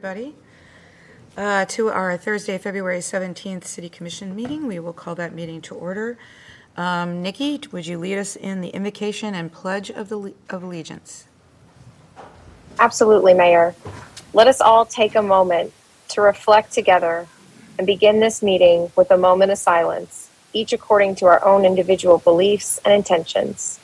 everybody, to our Thursday, February 17th City Commission meeting. We will call that meeting to order. Nikki, would you lead us in the invocation and pledge of allegiance? Absolutely, Mayor. Let us all take a moment to reflect together and begin this meeting with a moment of silence, each according to our own individual beliefs and intentions.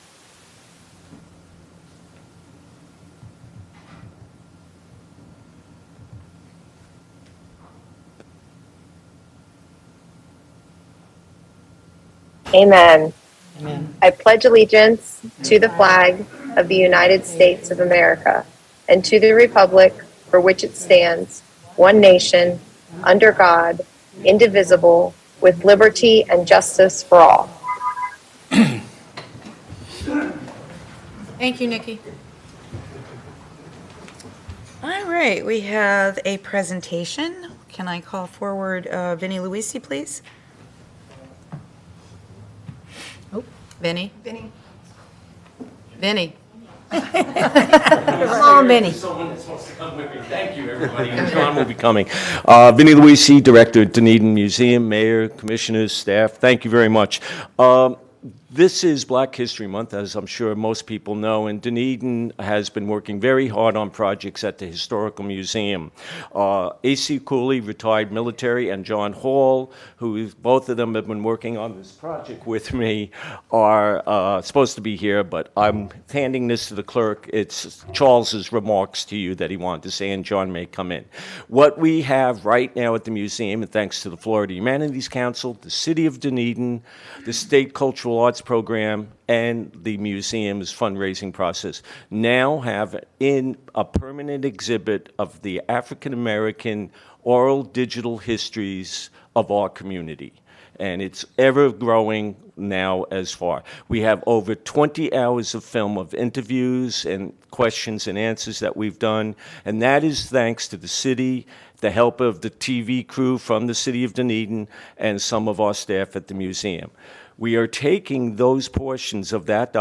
Amen. Amen. I pledge allegiance to the flag of the United States of America and to the republic for which it stands, one nation, under God, indivisible, with liberty and justice for all. Thank you, Nikki. All right, we have a presentation. Can I call forward Vinnie Luisi, please? Oh, Vinnie. Vinnie. Come on, Vinnie. Someone that's supposed to come with me. Thank you, everybody. And John will be coming. Vinnie Luisi, Director at Dunedin Museum, Mayor, Commissioners, staff. Thank you very much. This is Black History Month, as I'm sure most people know, and Dunedin has been working very hard on projects at the Historical Museum. A.C. Cooley, retired military, and John Hall, who both of them have been working on this project with me, are supposed to be here, but I'm handing this to the clerk. It's Charles's remarks to you that he wanted to say, and John may come in. What we have right now at the museum, and thanks to the Florida Humanities Council, the City of Dunedin, the State Cultural Arts Program, and the museum's fundraising process now have in a permanent exhibit of the African American oral digital histories of our community. And it's ever growing now as far. We have over 20 hours of film of interviews and questions and answers that we've done, and that is thanks to the city, the help of the TV crew from the City of Dunedin, and some of our staff at the museum. We are taking those portions of that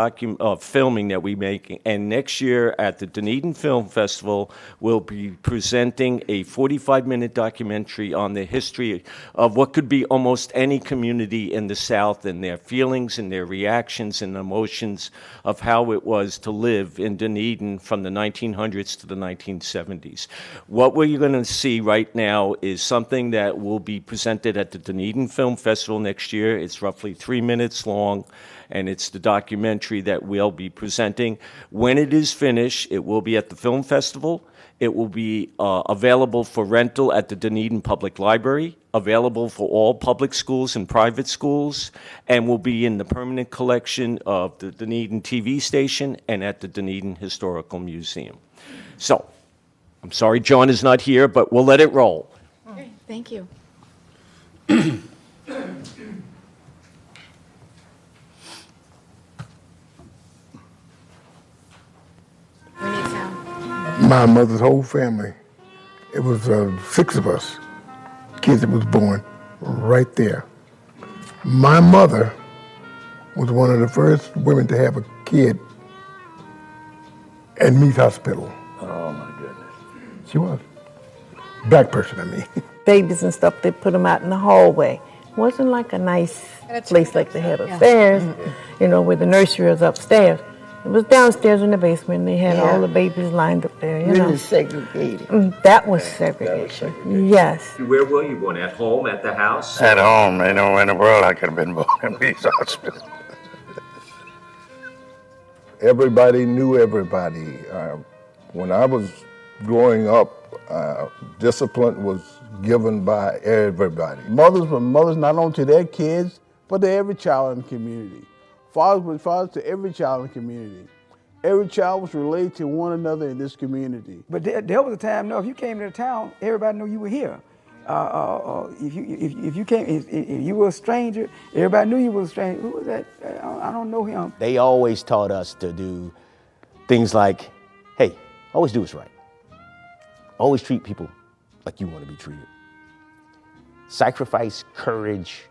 filming that we make, and next year at the Dunedin Film Festival, we'll be presenting a 45-minute documentary on the history of what could be almost any community in the South and their feelings and their reactions and emotions of how it was to live in Dunedin from the 1900s to the 1970s. What we're going to see right now is something that will be presented at the Dunedin Film Festival next year. It's roughly 3 minutes long, and it's the documentary that we'll be presenting. When it is finished, it will be at the film festival. It will be available for rental at the Dunedin Public Library, available for all public schools and private schools, and will be in the permanent collection of the Dunedin TV station and at the Dunedin Historical Museum. So, I'm sorry John is not here, but we'll let it roll. Okay, thank you. My mother's whole family, it was 6 of us, kids that was born right there. My mother was one of the first women to have a kid at Meath Hospital. Oh my goodness. She was. Black person, I mean. Babies and stuff, they put them out in the hallway. It wasn't like a nice place like they had upstairs, you know, where the nursery was upstairs. It was downstairs in the basement. They had all the babies lined up there, you know. Really segregated. That was segregation. Yes. Where were you born? At home, at the house? At home, you know, in the world I could have been born in Meath Hospital. Everybody knew everybody. When I was growing up, discipline was given by everybody. Mothers were mothers not only to their kids, but to every child in the community. Fathers were fathers to every child in the community. Every child was related to one another in this community. But there was a time, no, if you came to town, everybody knew you were here. If you came, if you were a stranger, everybody knew you were a stranger. Who was that? I don't know him. They always taught us to do things like, hey, always do what's right. Always treat people like you want to be treated. Sacrifice, courage,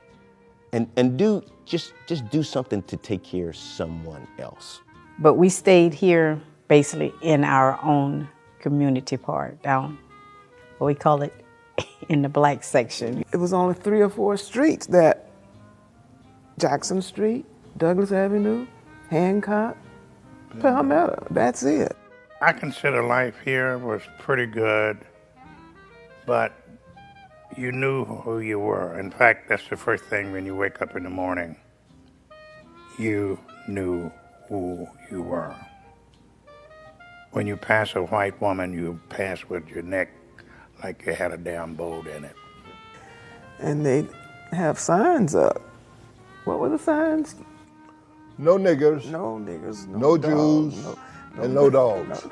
and just do something to take care of someone else. But we stayed here basically in our own community part down or we call it in the black section. It was only 3 or 4 streets that Jackson Street, Douglas Avenue, Hancock, Palmetto. That's it. I consider life here was pretty good, but you knew who you were. In fact, that's the first thing when you wake up in the morning. You knew who you were. When you pass a white woman, you pass with your neck like you had a damn bolt in it. And they have signs up. What were the signs? No niggers, No niggers, no dogs, Jews, and no dogs.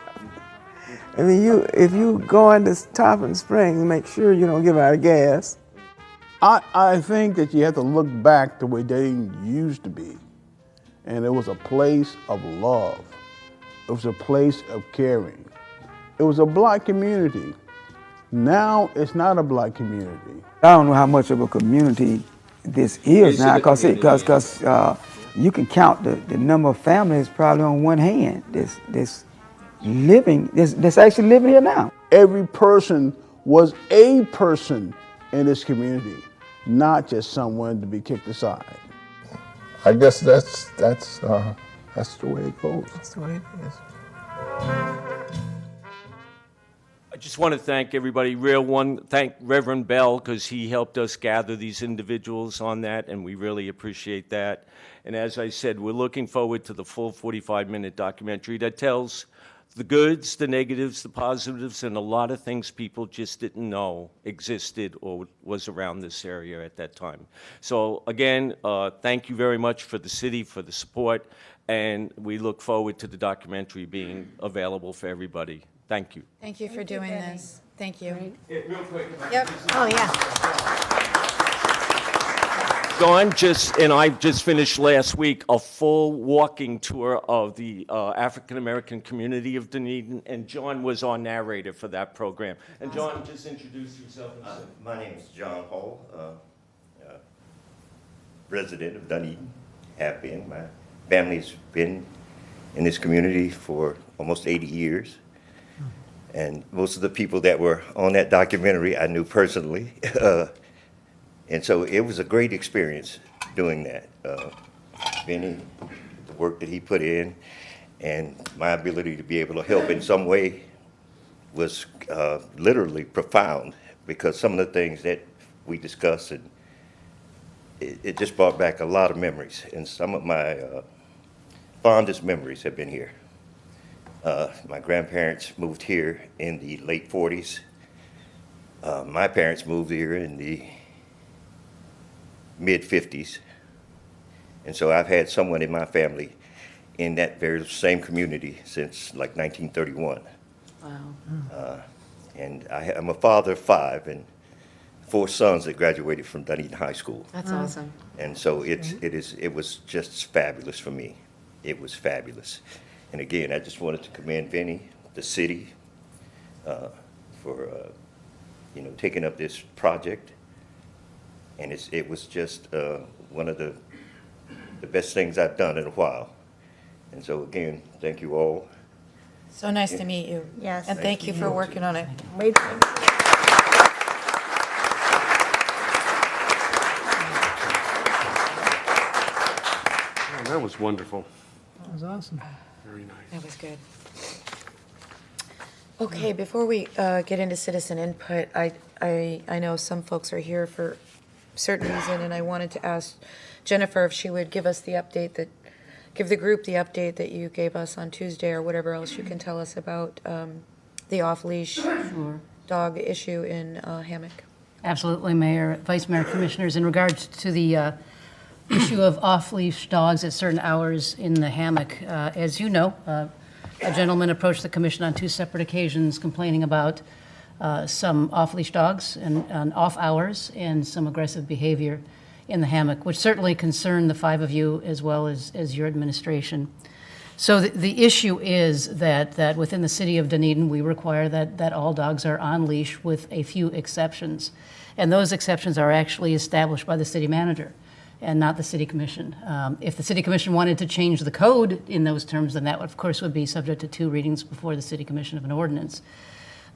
I mean, if you go into Tarpon Springs, make sure you don't give out gas. I think that you have to look back the way dating used to be. And it was a place of love. It was a place of caring. It was a black community. Now it's not a black community. I don't know how much of a community this is now, because you can count the number of families probably on one hand. That's actually living here now. Every person was a person in this community, not just someone to be kicked aside. I guess that's the way it goes. That's the way it is. I just want to thank everybody. Thank Reverend Bell, because he helped us gather these individuals on that, and we really appreciate that. And as I said, we're looking forward to the full 45-minute documentary that tells the goods, the negatives, the positives, and a lot of things people just didn't know existed or was around this area at that time. So again, thank you very much for the city, for the support, and we look forward to the documentary being available for everybody. Thank you. Thank you for doing this. Thank you. Real quick. Yep. Oh, yeah. Dawn I just finished last week a full walking tour of the African-American community of Dunedin, and John was our narrator for that program. And John, just introduce yourself. My name is John Hall, resident of Dunedin, have been. My family's been in this community for almost 80 years. And most of the people that were on that documentary I knew personally. And so it was a great experience doing that. Benny, the work that he put in, and my ability to be able to help in some way was literally profound, because some of the things that we discussed, and it just brought back a lot of memories. And some of my fondest memories have been here. My grandparents moved here in the late 40s. My parents moved here in the mid-50s. And so I've had someone in my family in that very same community since like 1931. Wow. And I'm a father of 5 and 4 sons that graduated from Dunedin High School. That's awesome. And so it was just fabulous for me. It was fabulous. And again, I just wanted to commend Vinny, the city, for taking up this project. And it was just one of the best things I've done in a while. And so again, thank you all. So nice to meet you. Yes. And thank you for working on it. Wait. That was wonderful. That was awesome. Very nice. That was good. Okay, before we get into citizen input, I know some folks are here for a certain reason, and I wanted to ask Jennifer if she would give us the update give the group the update that you gave us on Tuesday, or whatever else you can tell us about the off-leash dog issue in Hammock. Absolutely, Mayor, Vice Mayor, Commissioners. In regards to the issue of off-leash dogs at certain hours in the hammock, as you know, a gentleman approached the commission on 2 separate occasions complaining about some off-leash dogs and on off hours and some aggressive behavior in the hammock, which certainly concerned the 5 of you as well as your administration. So the issue is that within the city of Dunedin, we require that all dogs are on leash with a few exceptions. And those exceptions are actually established by the city manager and not the city commission. If the city commission wanted to change the code in those terms, then that, of course, would be subject to 2 readings before the city commission of an ordinance.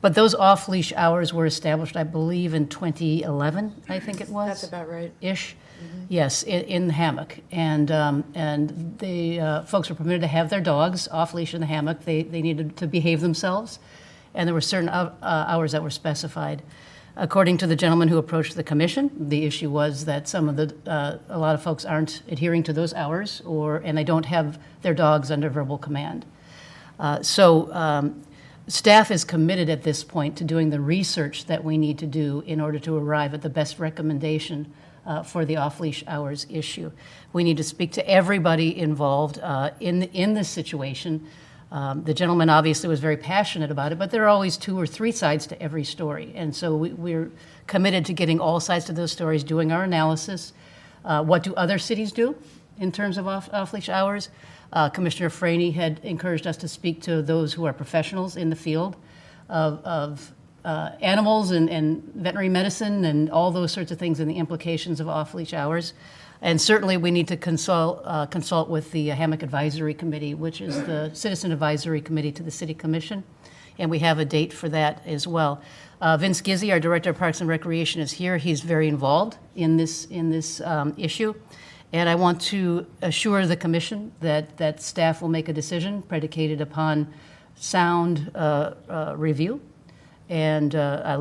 But those off-leash hours were established, I believe, in 2011, I think it was. That's about right. Ish. Yes, in the hammock. And the folks were permitted to have their dogs off-leash in the hammock. They needed to behave themselves. And there were certain hours that were specified. According to the gentleman who approached the commission, the issue was that a lot of folks aren't adhering to those hours, and they don't have their dogs under verbal command. Staff is committed at this point to doing the research that we need to do in order to arrive at the best recommendation for the off-leash hours issue. We need to speak to everybody involved in this situation. The gentleman obviously was very passionate about it, but there are always 2 or 3 sides to every story. And so we're committed to getting all sides to those stories, doing our analysis. What do other cities do in terms of off-leash hours? Commissioner Franey had encouraged us to speak to those who are professionals in the field of animals and veterinary medicine and all those sorts of things and the implications of off-leash hours. And certainly we need to consult with the Hammock Advisory Committee, which is the Citizen Advisory Committee to the City Commission, and we have a date for that as well. Vince Gizzi, our Director of Parks and Recreation, is here. He's very involved in this issue. And I want to assure the Commission that staff will make a decision predicated upon sound review and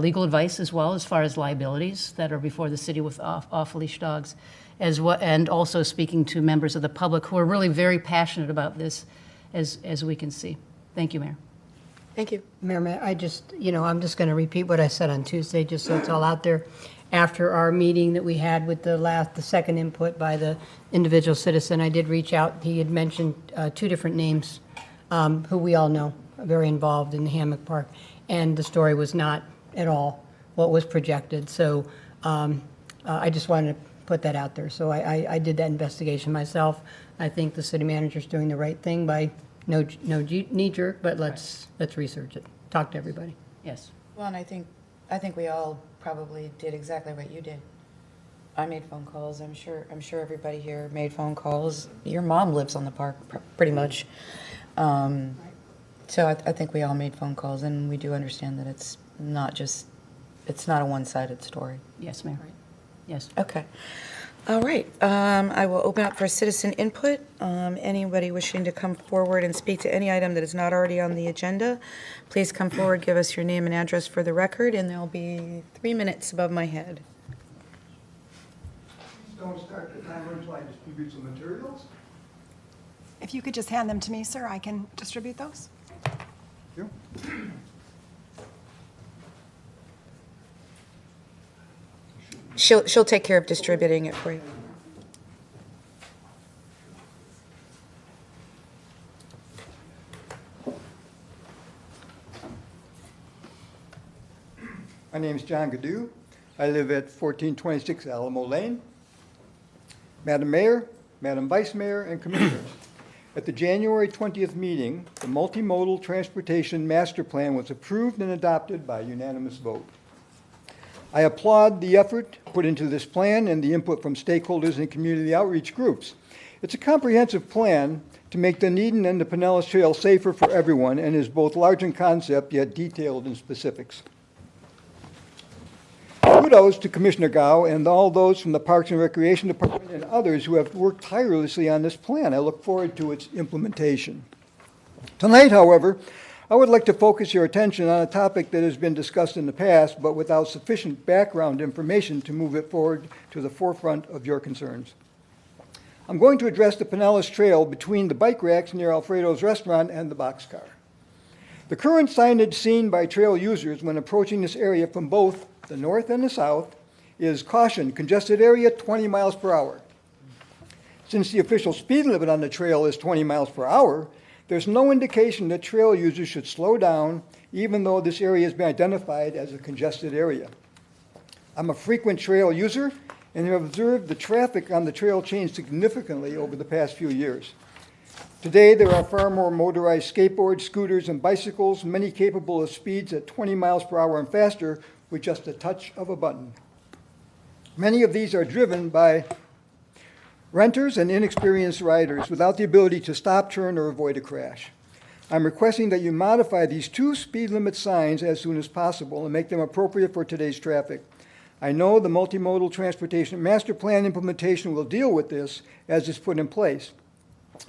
legal advice as well as far as liabilities that are before the city with off-leash dogs, and also speaking to members of the public who are really very passionate about this, as we can see. Thank you, Mayor. Thank you. Mayor, I'm just going to repeat what I said on Tuesday, just so it's all out there. After our meeting that we had with the second input by the individual citizen, I did reach out. He had mentioned 2 different names who we all know are very involved in the Hammock Park, and the story was not at all what was projected. So I just wanted to put that out there. So I did that investigation myself. I think the city manager's doing the right thing by no knee-jerk, but let's research it. Talk to everybody. Yes. Well, and I think we all probably did exactly what you did. I made phone calls. I'm sure everybody here made phone calls. Your mom lives on the park, pretty much. So I think we all made phone calls, and we do understand that it's not a one-sided story. Yes, Mayor. Right. Yes. Okay. All right. I will open up for citizen input. Anybody wishing to come forward and speak to any item that is not already on the agenda, please come forward, give us your name and address for the record, and there'll be 3 minutes above my head. Don't start the timer until I distribute some materials. If you could just hand them to me, sir, I can distribute those. Here. She'll take care of distributing it for you. My name is John Gaddu. I live at 1426 Alamo Lane. Madam Mayor, Madam Vice Mayor, and Commissioners, at the January 20th meeting, the Multimodal Transportation Master Plan was approved and adopted by unanimous vote. I applaud the effort put into this plan and the input from stakeholders and community outreach groups. It's a comprehensive plan to make Dunedin and the Pinellas Trail safer for everyone and is both large in concept yet detailed in specifics. Kudos to Commissioner Gao and all those from the Parks and Recreation Department and others who have worked tirelessly on this plan. I look forward to its implementation. Tonight, however, I would like to focus your attention on a topic that has been discussed in the past, but without sufficient background information to move it forward to the forefront of your concerns. I'm going to address the Pinellas Trail between the bike racks near Alfredo's restaurant and the boxcar. The current signage seen by trail users when approaching this area from both the north and the south is caution, congested area 20 miles per hour. Since the official speed limit on the trail is 20 miles per hour, there's no indication that trail users should slow down, even though this area has been identified as a congested area. I'm a frequent trail user and have observed the traffic on the trail change significantly over the past few years. Today, there are far more motorized skateboards, scooters, and bicycles, many capable of speeds at 20 miles per hour and faster with just a touch of a button. Many of these are driven by renters and inexperienced riders without the ability to stop, turn, or avoid a crash. I'm requesting that you modify these 2 speed limit signs as soon as possible and make them appropriate for today's traffic. I know the multimodal transportation master plan implementation will deal with this as it's put in place,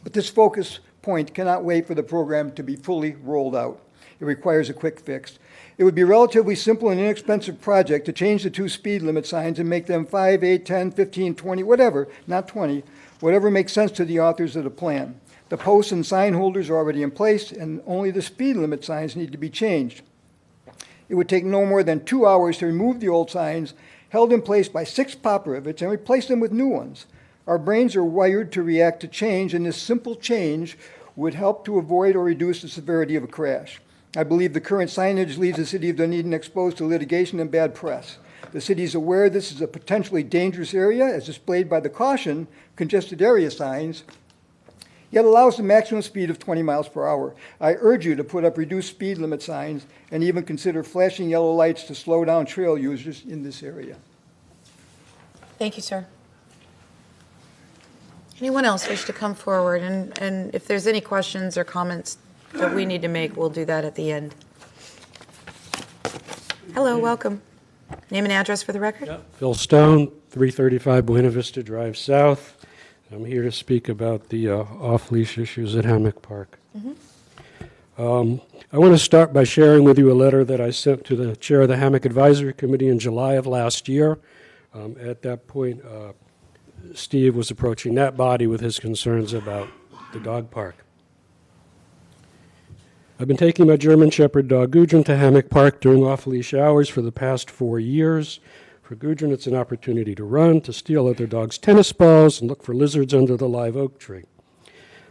but this focus point cannot wait for the program to be fully rolled out. It requires a quick fix. It would be a relatively simple and inexpensive project to change the 2 speed limit signs and make them 5, 8, 10, 15, 20, whatever, not 20, whatever makes sense to the authors of the plan. The posts and sign holders are already in place, and only the speed limit signs need to be changed. It would take no more than 2 hours to remove the old signs held in place by 6 pop rivets and replace them with new ones. Our brains are wired to react to change, and this simple change would help to avoid or reduce the severity of a crash. I believe the current signage leaves the city of Dunedin exposed to litigation and bad press. The city is aware this is a potentially dangerous area, as displayed by the caution congested area signs, yet allows the maximum speed of 20 miles per hour. I urge you to put up reduced speed limit signs and even consider flashing yellow lights to slow down trail users in this area. Thank you, sir. Anyone else wish to come forward? And if there's any questions or comments that we need to make, we'll do that at the end. Hello, welcome. Name and address for the record. Phil Stone, 335 Buena Vista Drive South. I'm here to speak about the off-leash issues at Hammock Park. I want to start by sharing with you a letter that I sent to the chair of the Hammock Advisory Committee in July of last year. At that point, Steve was approaching that body with his concerns about the dog park. I've been taking my German Shepherd dog Gudrun to Hammock Park during off-leash hours for the past 4 years. For Gudrun, it's an opportunity to run, to steal other dogs' tennis balls, and look for lizards under the live oak tree.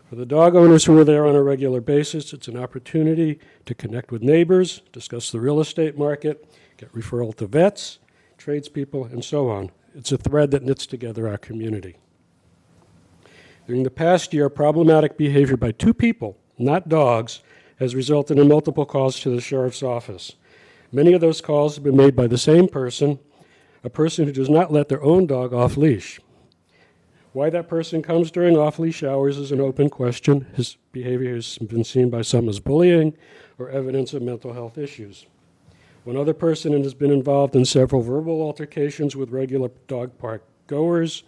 For the dog owners who are there on a regular basis, it's an opportunity to connect with neighbors, discuss the real estate market, get referral to vets, tradespeople, and so on. It's a thread that knits together our community. During the past year, problematic behavior by 2 people, not dogs, has resulted in multiple calls to the sheriff's office. Many of those calls have been made by the same person, a person who does not let their own dog off leash. Why that person comes during off-leash hours is an open question. His behavior has been seen by some as bullying or evidence of mental health issues. One other person has been involved in several verbal altercations with regular dog park goers,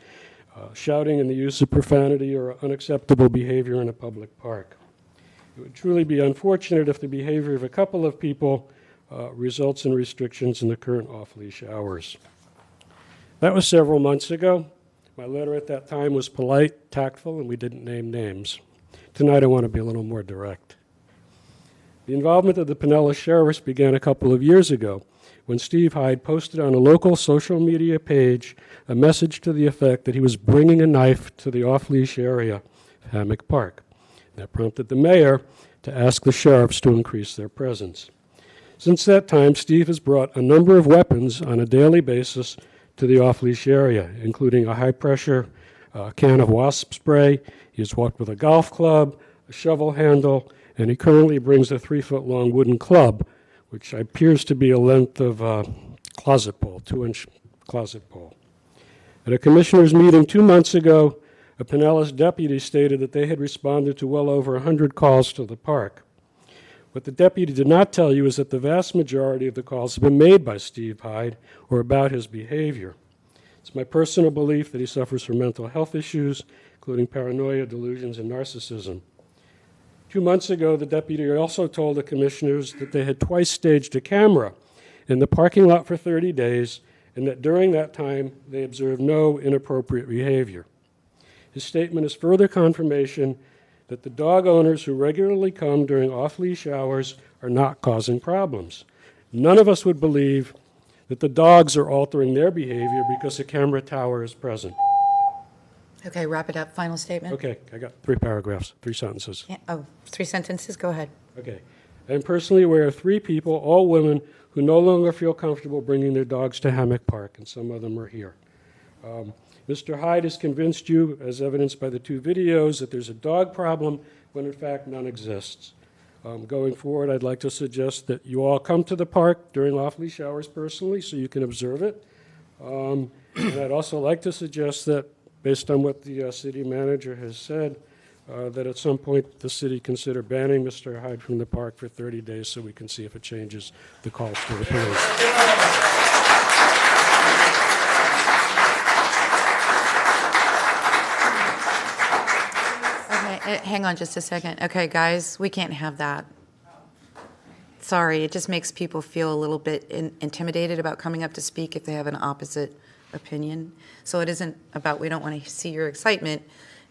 shouting and the use of profanity or unacceptable behavior in a public park. It would truly be unfortunate if the behavior of a couple of people results in restrictions in the current off-leash hours. That was several months ago. My letter at that time was polite, tactful, and we didn't name names. Tonight I want to be a little more direct. The involvement of the Pinellas sheriffs began a couple of years ago when Steve Hyde posted on a local social media page a message to the effect that he was bringing a knife to the off-leash area of Hammock Park. That prompted the mayor to ask the sheriffs to increase their presence. Since that time, Steve has brought a number of weapons on a daily basis to the off-leash area, including a high-pressure can of wasp spray. He has walked with a golf club, a shovel handle, and he currently brings a 3-foot-long wooden club, which appears to be a length of a closet pole, 2-inch closet pole. At a commissioners' meeting 2 months ago, a Pinellas deputy stated that they had responded to well over 100 calls to the park. What the deputy did not tell you is that the vast majority of the calls have been made by Steve Hyde or about his behavior. It's my personal belief that he suffers from mental health issues, including paranoia, delusions, and narcissism. 2 months ago, the deputy also told the commissioners that they had twice staged a camera in the parking lot for 30 days and that during that time they observed no inappropriate behavior. His statement is further confirmation that the dog owners who regularly come during off-leash hours are not causing problems. None of us would believe that the dogs are altering their behavior because a camera tower is present. Okay, wrap it up. Final statement. Okay, I got 3 paragraphs, 3 sentences. Yeah, oh, 3 sentences. Go ahead. Okay. I am personally aware of 3 people, all women, who no longer feel comfortable bringing their dogs to Hammock Park, and some of them are here. Mr. Hyde has convinced you, as evidenced by the 2 videos, that there's a dog problem when in fact none exists. Going forward, I'd like to suggest that you all come to the park during off-leash hours personally so you can observe it. And I'd also like to suggest that, based on what the city manager has said, that at some point the city consider banning Mr. Hyde from the park for 30 days so we can see if it changes the calls to the police. Okay, hang on just a second. Okay, guys, we can't have that. Sorry, it just makes people feel a little bit intimidated about coming up to speak if they have an opposite opinion. So it isn't about we don't want to see your excitement.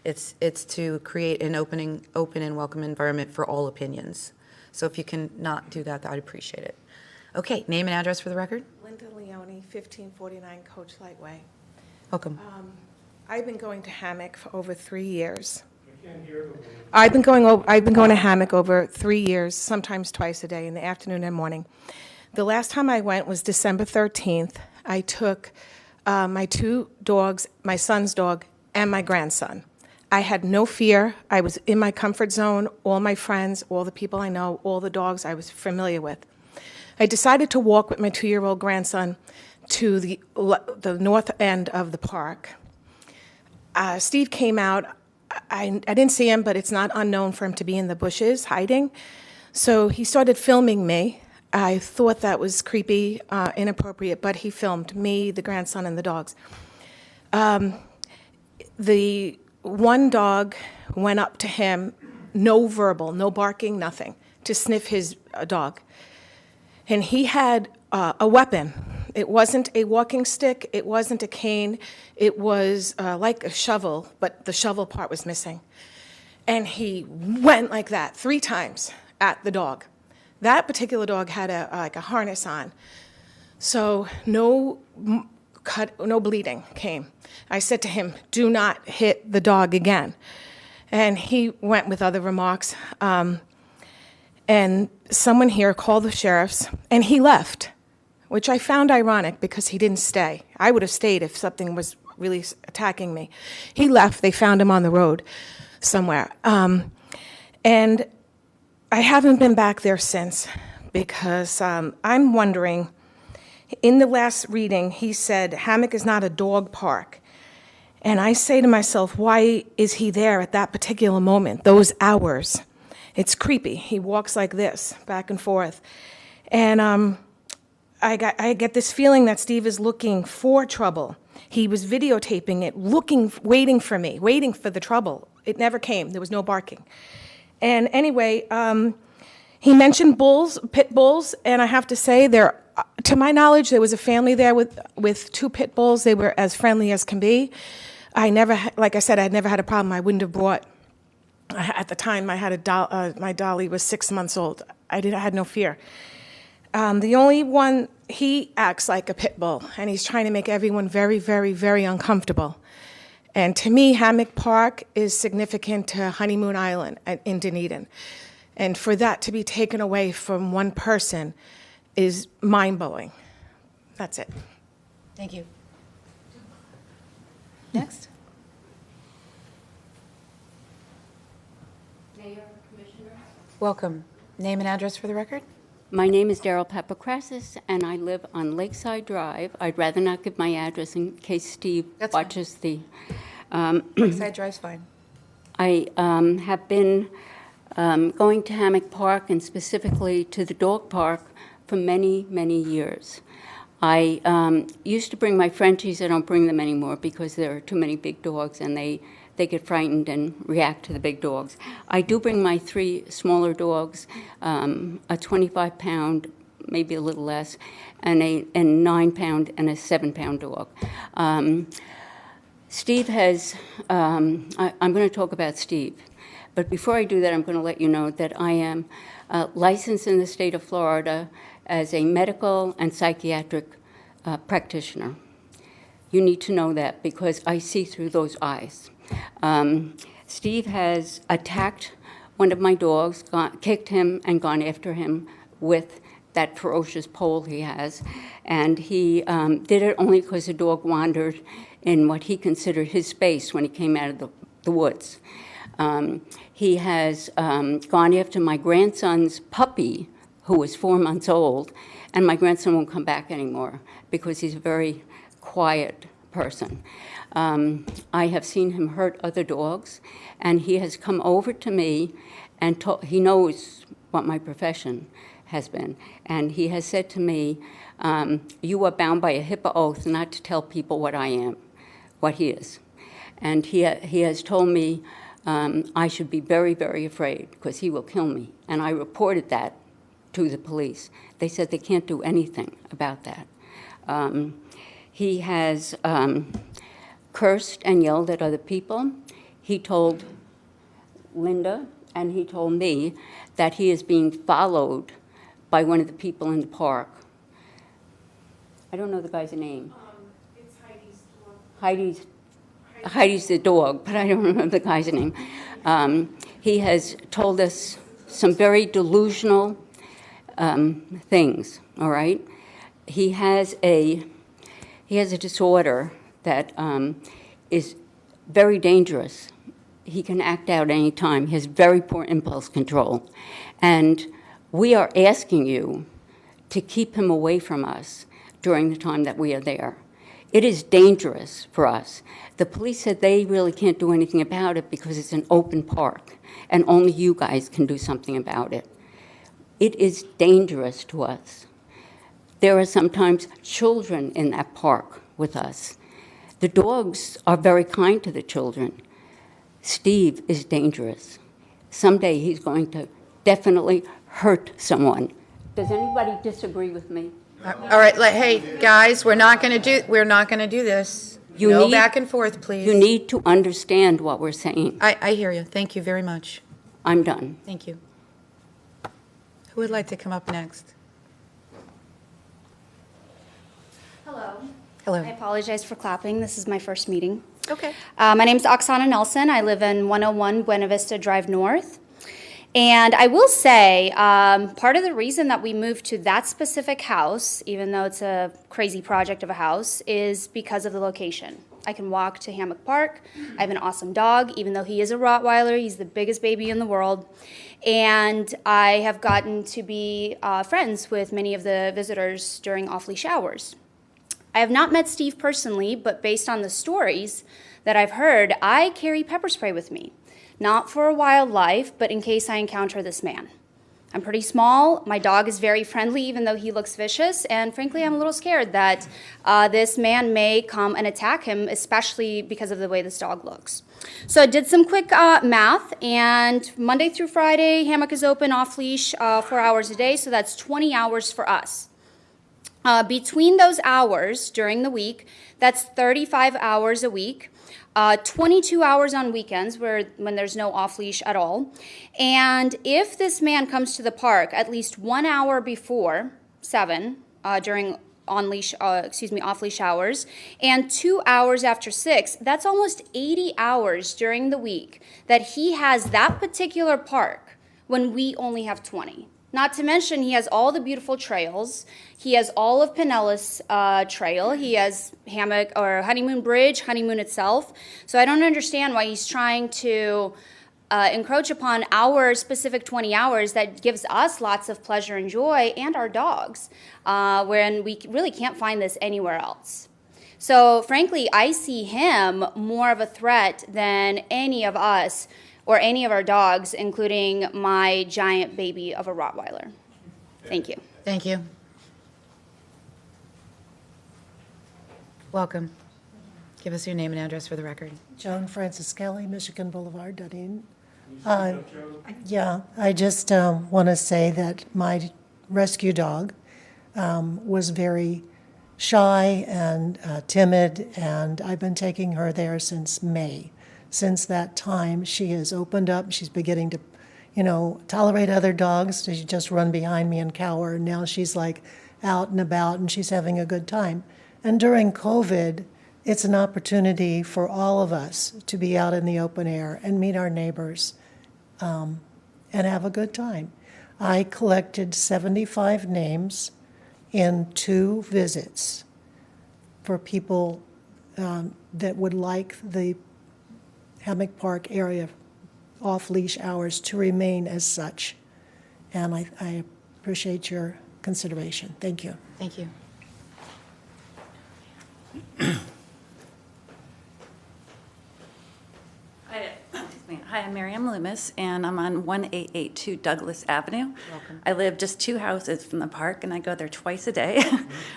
It's to create an open and welcome environment for all opinions. So if you can not do that, I'd appreciate it. Okay, name and address for the record. Linda Leone, 1549 Coach Light Way. Welcome. I've been going to Hammock for over 3 years. I've been going to Hammock over 3 years, sometimes twice a day, in the afternoon and morning. The last time I went was December 13th. I took my 2 dogs, my son's dog, and my grandson. I had no fear. I was in my comfort zone. All my friends, all the people I know, all the dogs I was familiar with. I decided to walk with my 2-year-old grandson to the north end of the park. Steve came out. I didn't see him, but it's not unknown for him to be in the bushes hiding. So he started filming me. I thought that was creepy, inappropriate, but he filmed me, the grandson, and the dogs. The one dog went up to him, no verbal, no barking, nothing, to sniff his dog. And he had a weapon. It wasn't a walking stick. It wasn't a cane. It was like a shovel, but the shovel part was missing. And he went like that 3 times at the dog. That particular dog had like a harness on. So no bleeding came. I said to him, do not hit the dog again. And he went with other remarks. And someone here called the sheriffs, and he left, which I found ironic because he didn't stay. I would have stayed if something was really attacking me. He left. They found him on the road somewhere. And I haven't been back there since because I'm wondering, in the last reading, he said, Hammock is not a dog park. And I say to myself, why is he there at that particular moment, those hours? It's creepy. He walks like this, back and forth. And I get this feeling that Steve is looking for trouble. He was videotaping it, waiting for me, waiting for the trouble. It never came. There was no barking. And anyway, he mentioned bulls, pit bulls, and I have to say, to my knowledge, there was a family there with 2 pit bulls. They were as friendly as can be. Like I said, I had never had a problem. I wouldn't have brought. At the time, I had my Dolly was 6 months old. I had no fear. The only one, he acts like a pit bull, and he's trying to make everyone very, very, very uncomfortable. And to me, Hammock Park is significant to Honeymoon Island in Dunedin. And for that to be taken away from one person is mind-blowing. That's it. Thank you. Next. Mayor, Commissioners. Welcome. Name and address for the record. My name is Daryl Papacrasis, and I live on Lakeside Drive. I'd rather not give my address in case Steve watches the... Lakeside Drive's fine. I have been going to Hammock Park and specifically to the dog park for many, many years. I used to bring my Frenchies. I don't bring them anymore because there are too many big dogs and they get frightened and react to the big dogs. I do bring my 3 smaller dogs, a 25-pound, maybe a little less, and a 9-pound and a 7-pound dog. Steve has, I'm going to talk about Steve, but before I do that, I'm going to let you know that I am licensed in the state of Florida as a medical and psychiatric practitioner. You need to know that because I see through those eyes. Steve has attacked one of my dogs, kicked him, and gone after him with that ferocious pole he has. And he did it only because the dog wandered in what he considered his space when he came out of the woods. He has gone after my grandson's puppy, who was 4 months old, and my grandson won't come back anymore because he's a very quiet person. I have seen him hurt other dogs, and he has come over to me and he knows what my profession has been. And he has said to me, you are bound by a HIPAA oath not to tell people what I am, what he is. And he has told me I should be very, very afraid because he will kill me. And I reported that to the police. They said they can't do anything about that. He has cursed and yelled at other people. He told Linda and he told me that he is being followed by one of the people in the park. I don't know the guy's name. It's Heidi's dog. Heidi's the dog, but I don't remember the guy's name. He has told us some very delusional things, all right? He has a disorder that is very dangerous. He can act out any time. He has very poor impulse control. And we are asking you to keep him away from us during the time that we are there. It is dangerous for us. The police said they really can't do anything about it because it's an open park, and only you guys can do something about it. It is dangerous to us. There are sometimes children in that park with us. The dogs are very kind to the children. Steve is dangerous. Someday he's going to definitely hurt someone. Does anybody disagree with me? All right, hey, guys, we're not going to do this. No back and forth, please. You need to understand what we're saying. I hear you. Thank you very much. I'm done. Thank you. Who would like to come up next? Hello. Hello. I apologize for clapping. This is my first meeting. Okay. My name is Oksana Nelson. I live in 101 Buena Vista Drive North. And I will say, part of the reason that we moved to that specific house, even though it's a crazy project of a house, is because of the location. I can walk to Hammock Park. I have an awesome dog, even though he is a Rottweiler. He's the biggest baby in the world. And I have gotten to be friends with many of the visitors during off-leash hours. I have not met Steve personally, but based on the stories that I've heard, I carry pepper spray with me. Not for wildlife, but in case I encounter this man. I'm pretty small. My dog is very friendly, even though he looks vicious. And frankly, I'm a little scared that this man may come and attack him, especially because of the way this dog looks. So I did some quick math, and Monday through Friday, Hammock is open off-leash 4 hours a day, so that's 20 hours for us. Between those hours during the week, that's 35 hours a week. 22 hours on weekends when there's no off-leash at all. And if this man comes to the park at least 1 hour before 7 during off-leash hours, and 2 hours after 6, that's almost 80 hours during the week that he has that particular park when we only have 20. Not to mention, he has all the beautiful trails. He has all of Pinellas Trail. He has Hammock or Honeymoon Bridge, Honeymoon itself. So I don't understand why he's trying to encroach upon our specific 20 hours that gives us lots of pleasure and joy, and our dogs, when we really can't find this anywhere else. So frankly, I see him more of a threat than any of us or any of our dogs, including my giant baby of a Rottweiler. Thank you. Thank you. Welcome. Give us your name and address for the record. Joan Francis Kelly, Michigan Boulevard, Dunedin. Yeah, I just want to say that my rescue dog was very shy and timid, and I've been taking her there since May. Since that time, she has opened up. She's beginning to, tolerate other dogs. She just run behind me and cower. And now she's like out and about, and she's having a good time. And during COVID, it's an opportunity for all of us to be out in the open air and meet our neighbors and have a good time. I collected 75 names in 2 visits for people that would like the Hammock Park area off-leash hours to remain as such. And I appreciate your consideration. Thank you. Thank you. Hi, I'm Miriam Loomis, and I'm on 1882 Douglas Avenue. Welcome. I live just 2 houses from the park, and I go there twice a day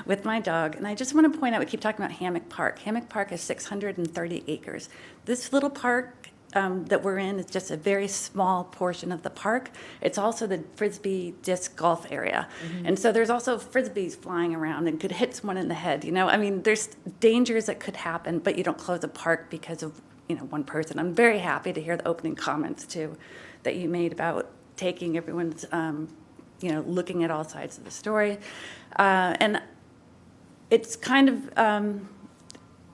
with my dog. And I just want to point out, we keep talking about Hammock Park. Hammock Park is 630 acres. This little park that we're in is just a very small portion of the park. It's also the Frisbee disc golf area. And so there's also Frisbees flying around and could hit someone in the head. You know, I mean, there's dangers that could happen, but you don't close a park because of, you know, one person. I'm very happy to hear the opening comments too that you made about taking everyone's, you know, looking at all sides of the story. And it's kind of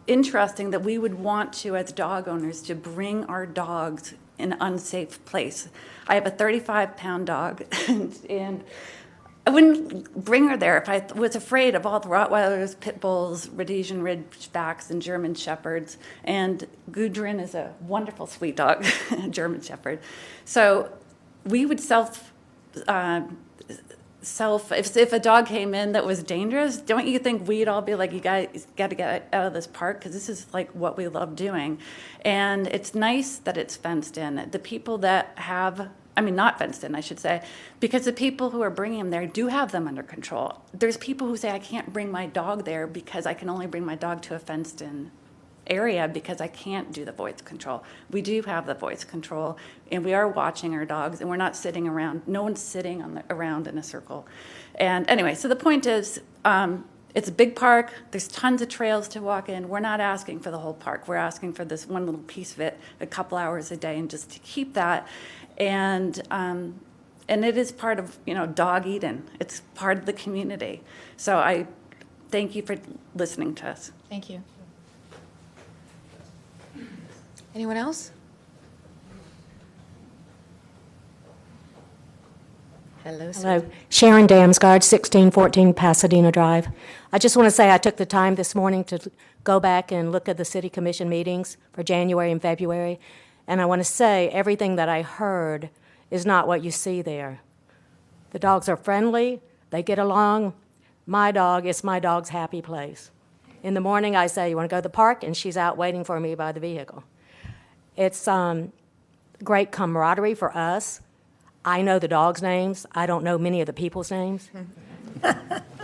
interesting that we would want to, as dog owners, to bring our dogs in an unsafe place. I have a 35-pound dog, and I wouldn't bring her there if I was afraid of all the Rottweilers, Pit Bulls, Rhodesian Ridgebacks, and German Shepherds. And Gudrun is a wonderful, sweet dog, German Shepherd. So we would if a dog came in that was dangerous, don't you think we'd all be like, you guys got to get out of this park, because this is like what we love doing. And it's nice that it's fenced in. The people that have, I mean, not fenced in, I should say, because the people who are bringing them there do have them under control. There's people who say, I can't bring my dog there because I can only bring my dog to a fenced in area because I can't do the voice control. We do have the voice control, and we are watching our dogs, and we're not sitting around. No one's sitting around in a circle. And anyway, so the point is, it's a big park. There's tons of trails to walk in. We're not asking for the whole park. We're asking for this one little piece of it, a couple hours a day, and just to keep that. And it is part of, you know, Dog Eden. It's part of the community. So I thank you for listening to us. Thank you. Anyone else? Hello, sir. Hello, Sharon Damsgaard, 1614 Pasadena Drive. I just want to say I took the time this morning to go back and look at the city commission meetings for January and February, and I want to say everything that I heard is not what you see there. The dogs are friendly, they get along. My dog is my dog's happy place. In the morning I say, you want to go to the park? And she's out waiting for me by the vehicle. It's great camaraderie for us. I know the dogs' names. I don't know many of the people's names.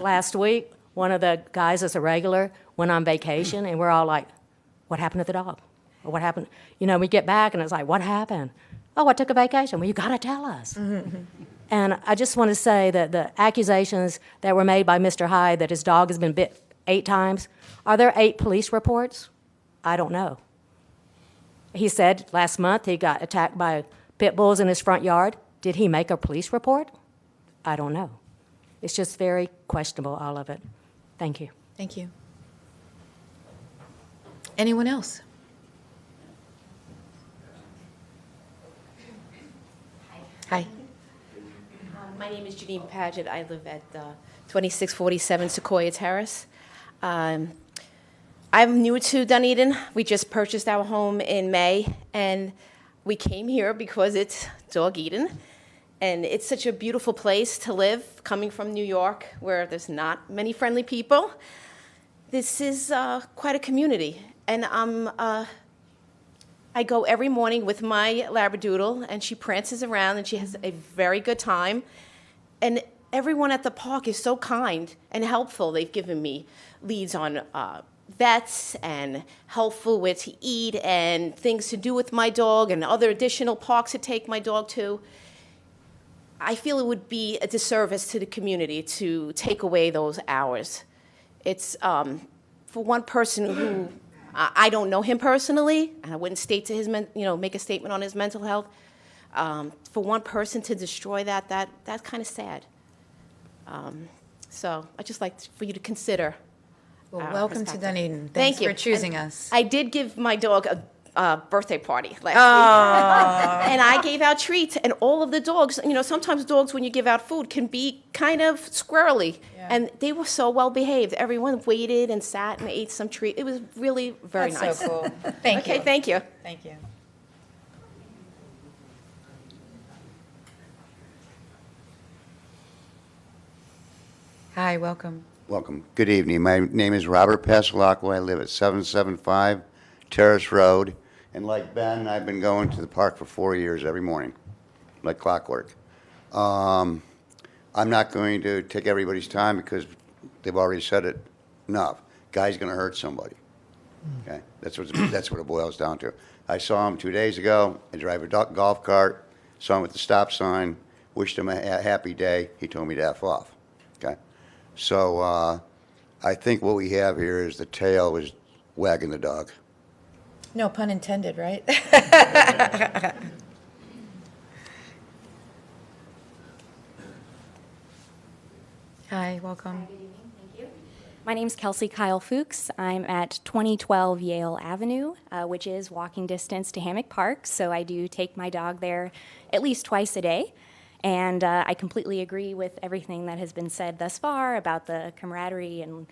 Last week, one of the guys that's a regular went on vacation, and we're all like, what happened to the dog? Or what happened? You know, we get back, and it's like, what happened? Oh, I took a vacation. Well, you got to tell us. And I just want to say that the accusations that were made by Mr. Hyde that his dog has been bit 8 times, are there 8 police reports? I don't know. He said last month he got attacked by pit bulls in his front yard. Did he make a police report? I don't know. It's just very questionable, all of it. Thank you. Thank you. Anyone else? Hi. My name is Janine Paget. I live at 2647 Sequoia Terrace. I'm new to Dunedin. We just purchased our home in May, and we came here because it's Dog Eden, and it's such a beautiful place to live, coming from New York, where there's not many friendly people. This is quite a community, and I go every morning with my Labradoodle, and she prances around, and she has a very good time. And everyone at the park is so kind and helpful. They've given me leads on vets and helpful where to eat and things to do with my dog and other additional parks to take my dog to. I feel it would be a disservice to the community to take away those hours. It's for one person who I don't know him personally, and I wouldn't state to his make a statement on his mental health. For one person to destroy that's kind of sad. So I'd just like for you to consider. Well, welcome to Dunedin. Thank you for choosing And us. I did give my dog a birthday party last week. And I gave out treats, and all of the dogs, sometimes dogs, when you give out food, can be kind of squirrely. Yeah. And they were so well behaved. Everyone waited and sat and ate some treat. It was really very nice. That's so cool. Thank you. Okay, thank you. Thank you. Hi, welcome. Welcome. Good evening. My name is Robert Pasalacqua. I live at 775 Terrace Road And like Ben, I've been going to the park for 4 years every morning, like clockwork. I'm not going to take everybody's time because they've already said it enough. Guy's going to hurt somebody. Okay, that's what it boils down to. I saw him 2 days ago. I drive a golf cart. Saw him at the stop sign. Wished him a happy day. He told me to F off. Okay, so I think what we have here is the tail is wagging the dog. No pun intended, right? Hi, welcome. My name's Kelsey Kyle Fuchs. I'm at 2012 Yale Avenue, which is walking distance to Hammock Park, so I do take my dog there at least twice a day. And I completely agree with everything that has been said thus far about the camaraderie and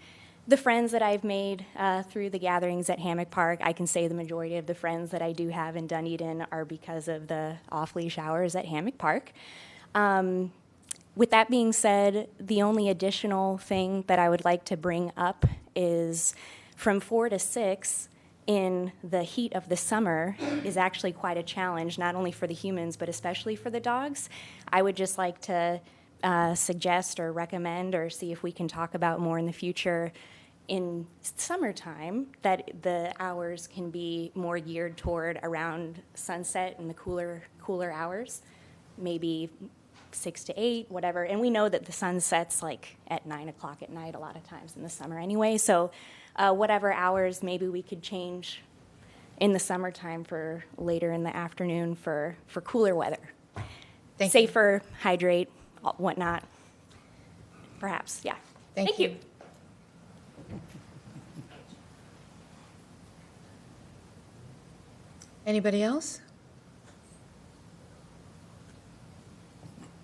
the friends that I've made through the gatherings at Hammock Park. I can say the majority of the friends that I do have in Dunedin are because of the off-leash hours at Hammock Park. With that being said, the only additional thing that I would like to bring up is from 4 to 6 in the heat of the summer is actually quite a challenge, not only for the humans, but especially for the dogs. I would just like to suggest or recommend or see if we can talk about more in the future in summertime that the hours can be more geared toward around sunset and the cooler hours, maybe 6 to 8, whatever. And we know that the sun sets like at 9 o'clock at night a lot of times in the summer anyway. So whatever hours maybe we could change in the summertime for later in the afternoon for cooler weather. Safer, hydrate, whatnot. Perhaps, yeah. Thank you. Anybody else?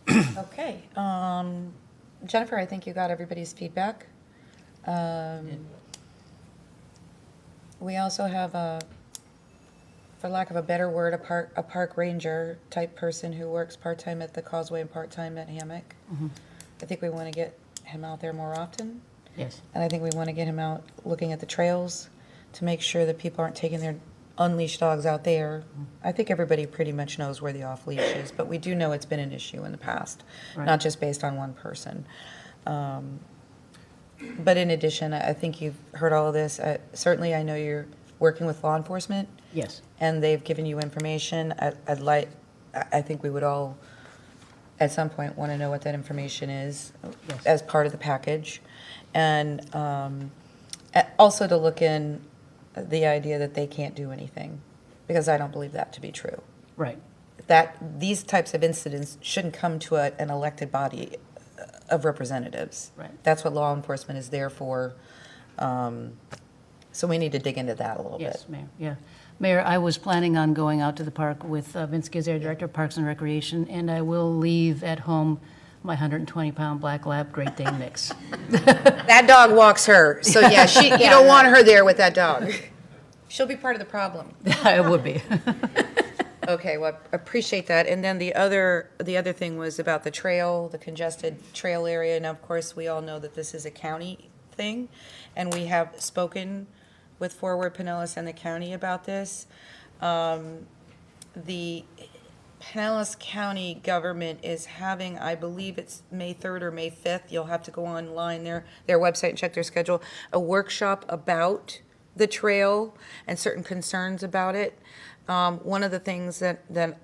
Okay. Jennifer, I think you got everybody's feedback. We also have for lack of a better word, a park ranger type person who works part-time at the Causeway and part-time at Hammock. Mhm. I think we want to get him out there more often. Yes. And I think we want to get him out looking at the trails to make sure that people aren't taking their unleashed dogs out there. I think everybody pretty much knows where the off-leash is, but we do know it's been an issue in the past, Right. not just based on one person. But in addition, I think you've heard all of this. Certainly, I know you're working with law enforcement. Yes. And they've given you information. I think we would all, at some point, want to know what that information is as part of the package. And also to look in the idea that they can't do anything, because I don't believe that to be true. Right. That these types of incidents shouldn't come to an elected body of representatives. Right. That's what law enforcement is there for. So we need to dig into that a little bit. Yes, Mayor, yeah. Mayor, I was planning on going out to the park with Vince Gizzard, Director of Parks and Recreation, and I will leave at home my 120-pound black lab Great Dane mix. That dog walks her, so yeah, you don't want her there with that dog. She'll be part of the problem. It would be. Okay, well, I appreciate that. And then the other thing was about the trail, the congested trail area. Now, of course, we all know that this is a county thing, and we have spoken with Forward Pinellas and the county about this. The Pinellas County government is having, I believe it's May 3rd or May 5th, you'll have to go online, their website and check their schedule, a workshop about the trail and certain concerns about it. One of the things that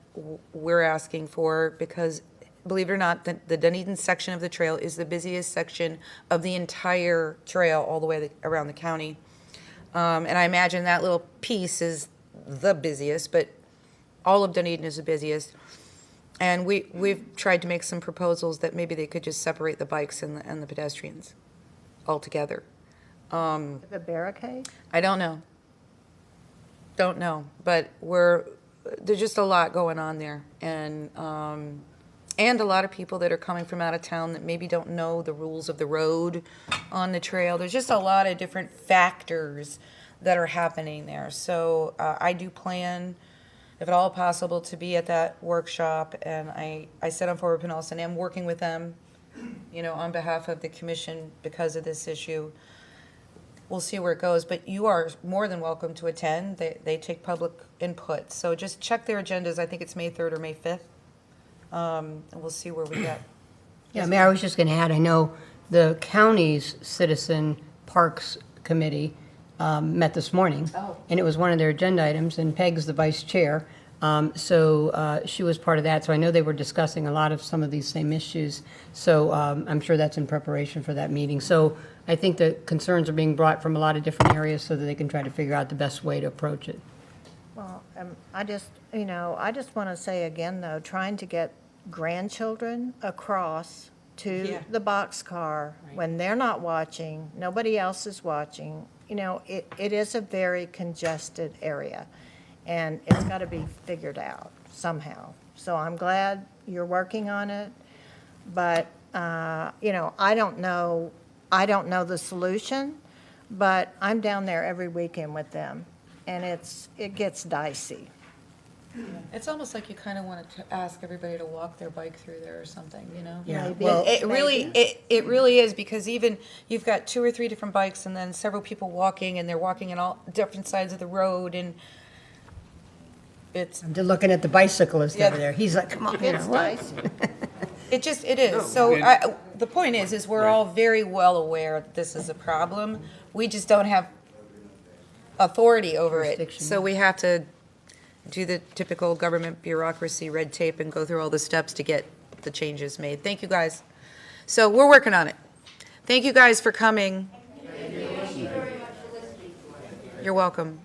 we're asking for, because believe it or not, the Dunedin section of the trail is the busiest section of the entire trail all the way around the county. And I imagine that little piece is the busiest, but all of Dunedin is the busiest. And we've tried to make some proposals that maybe they could just separate the bikes and the pedestrians altogether. The barricade? I don't know. But there's just a lot going on there. And a lot of people that are coming from out of town that maybe don't know the rules of the road on the trail. There's just a lot of different factors that are happening there. So I do plan, if at all possible, to be at that workshop. And I sit on Forward Pinellas and am working with them, on behalf of the commission because of this issue. we'll see where it goes. But you are more than welcome to attend. They take public input. So just check their agendas. I think it's May 3rd or May 5th. And we'll see where we get. Yeah, Mayor, I was just going to add, I know the county's Citizen Parks Committee met this morning, and it was one of their agenda items, and Peg's the vice chair, so she was part of that. So I know they were discussing a lot of some of these same issues, so I'm sure that's in preparation for that meeting. So I think the concerns are being brought from a lot of different areas so that they can try to figure out the best way to approach it. Well, I just want to say again, though, trying to get grandchildren across to the boxcar when they're not watching, nobody else is watching, it is a very congested area, and it's got to be figured out somehow. So I'm glad you're working on it, but, I don't know the solution, but I'm down there every weekend with them, and it gets dicey. It's almost like you kind of want to ask everybody to walk their bike through there or something, Yeah. Maybe. Well, it really is, because even you've got 2 or 3 different bikes and then several people walking, and they're walking in all different sides of the road, and it's. I'm just looking at the bicyclist Yeah. over there. He's like, come on, It's what? dicey. It is. So the point is we're all very well aware that this is a problem. We just don't have authority over it. Jurisdiction. So we have to do the typical government bureaucracy, red tape, and go through all the steps to get the changes made. Thank you, guys. So we're working on it. Thank you guys for coming. You're welcome.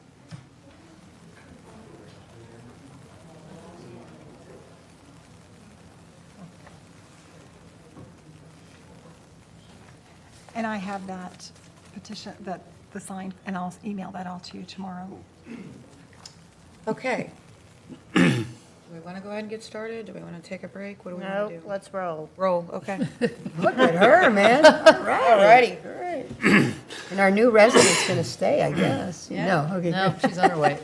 And I have that petition, the sign, and I'll email that all to you tomorrow. Okay. Do we want to go ahead and get started? Do we want to take a break? What do we want to do? Let's roll. Roll, okay. Look at her, man. All righty. And our new resident's going to stay, I guess. Yeah. No, okay. No, she's on her way.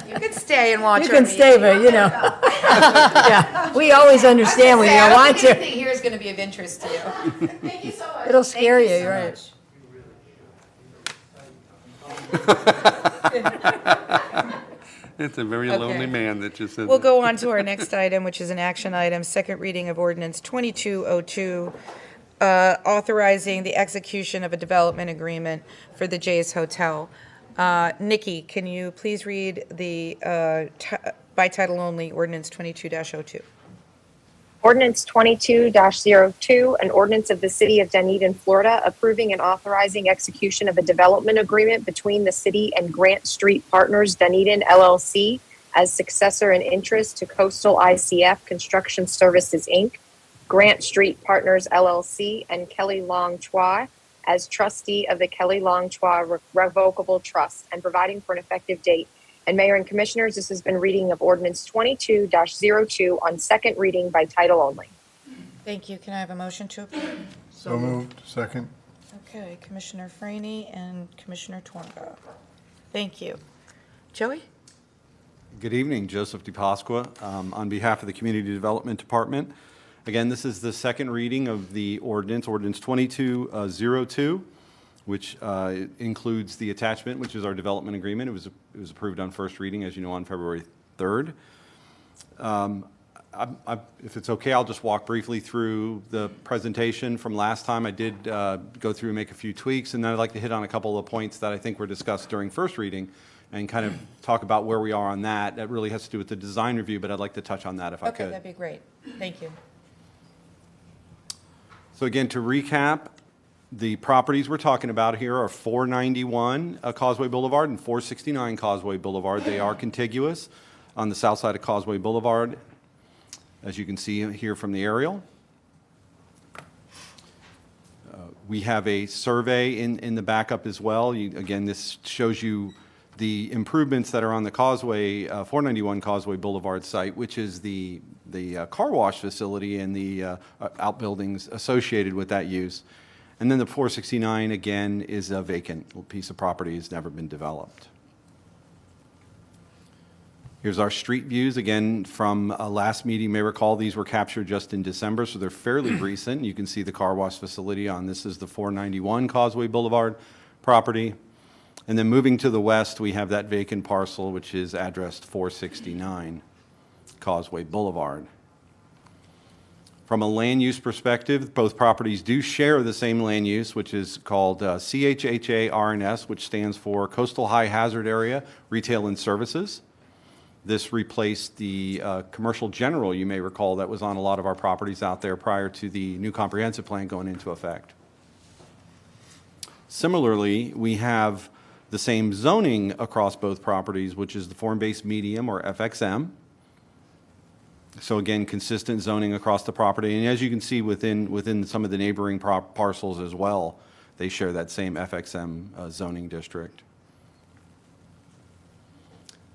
You can stay and watch You our can stay, but yeah, we always understand when you don't want to. Anything here is going to be of interest to you. Thank you so much. It'll scare you, you're right. It's a very Okay. lonely man that just said We'll that. go on to our next item, which is an action item, second reading of ordinance 2202, authorizing the execution of a development agreement for the Jay's Hotel. Nikki, can you please read the, by title only, ordinance 22-02? Ordinance 22-02, an ordinance of the City of Dunedin, Florida, approving and authorizing execution of a development agreement between the city and Grant Street Partners Dunedin, LLC, as successor in interest to Coastal ICF Construction Services, Inc., Grant Street Partners, LLC, and Kelly Long Chua as trustee of the Kelly Long Chua Revocable Trust, and providing for an effective date. And Mayor and Commissioners, this has been reading of Ordinance 22-02 on second reading by title only. Thank you. Can I have a motion to approve? So moved. Second. Okay, Commissioner Franny and Commissioner Twonga. Thank you. Joey? Good evening, Joseph DePasqua, on behalf of the Community Development Department. Again, this is the second reading of the ordinance, Ordinance 2202, which includes the attachment, which is our development agreement. It was approved on first reading, as you know, on February 3rd. If it's okay, I'll just walk briefly through the presentation from last time. I did go through and make a few tweaks, and then I'd like to hit on a couple of points that I think were discussed during first reading and kind of talk about where we are on that. That really has to do with the design review, but I'd like to touch on that if I could. Okay, that'd be great. Thank you. So again, to recap, the properties we're talking about here are 491 Causeway Boulevard and 469 Causeway Boulevard. They are contiguous on the south side of Causeway Boulevard, as you can see here from the aerial. We have a survey in the backup as well. Again, this shows you the improvements that are on the Causeway, 491 Causeway Boulevard site, which is the car wash facility and the outbuildings associated with that use. And then the 469, again, is a vacant piece of property, has never been developed. Here's our street views. Again, from last meeting, you may recall these were captured just in December, so they're fairly recent. You can see the car wash facility on this is the 491 Causeway Boulevard property. And then moving to the west, we have that vacant parcel, which is addressed 469 Causeway Boulevard. From a land use perspective, both properties do share the same land use, which is called CHHA-RNS, which stands for Coastal High Hazard Area Retail and Services. This replaced the commercial general, you may recall, that was on a lot of our properties out there prior to the new comprehensive plan going into effect. Similarly, we have the same zoning across both properties, which is the form-based medium, or FXM. So again, consistent zoning across the property. And as you can see within some of the neighboring parcels as well, they share that same FXM zoning district.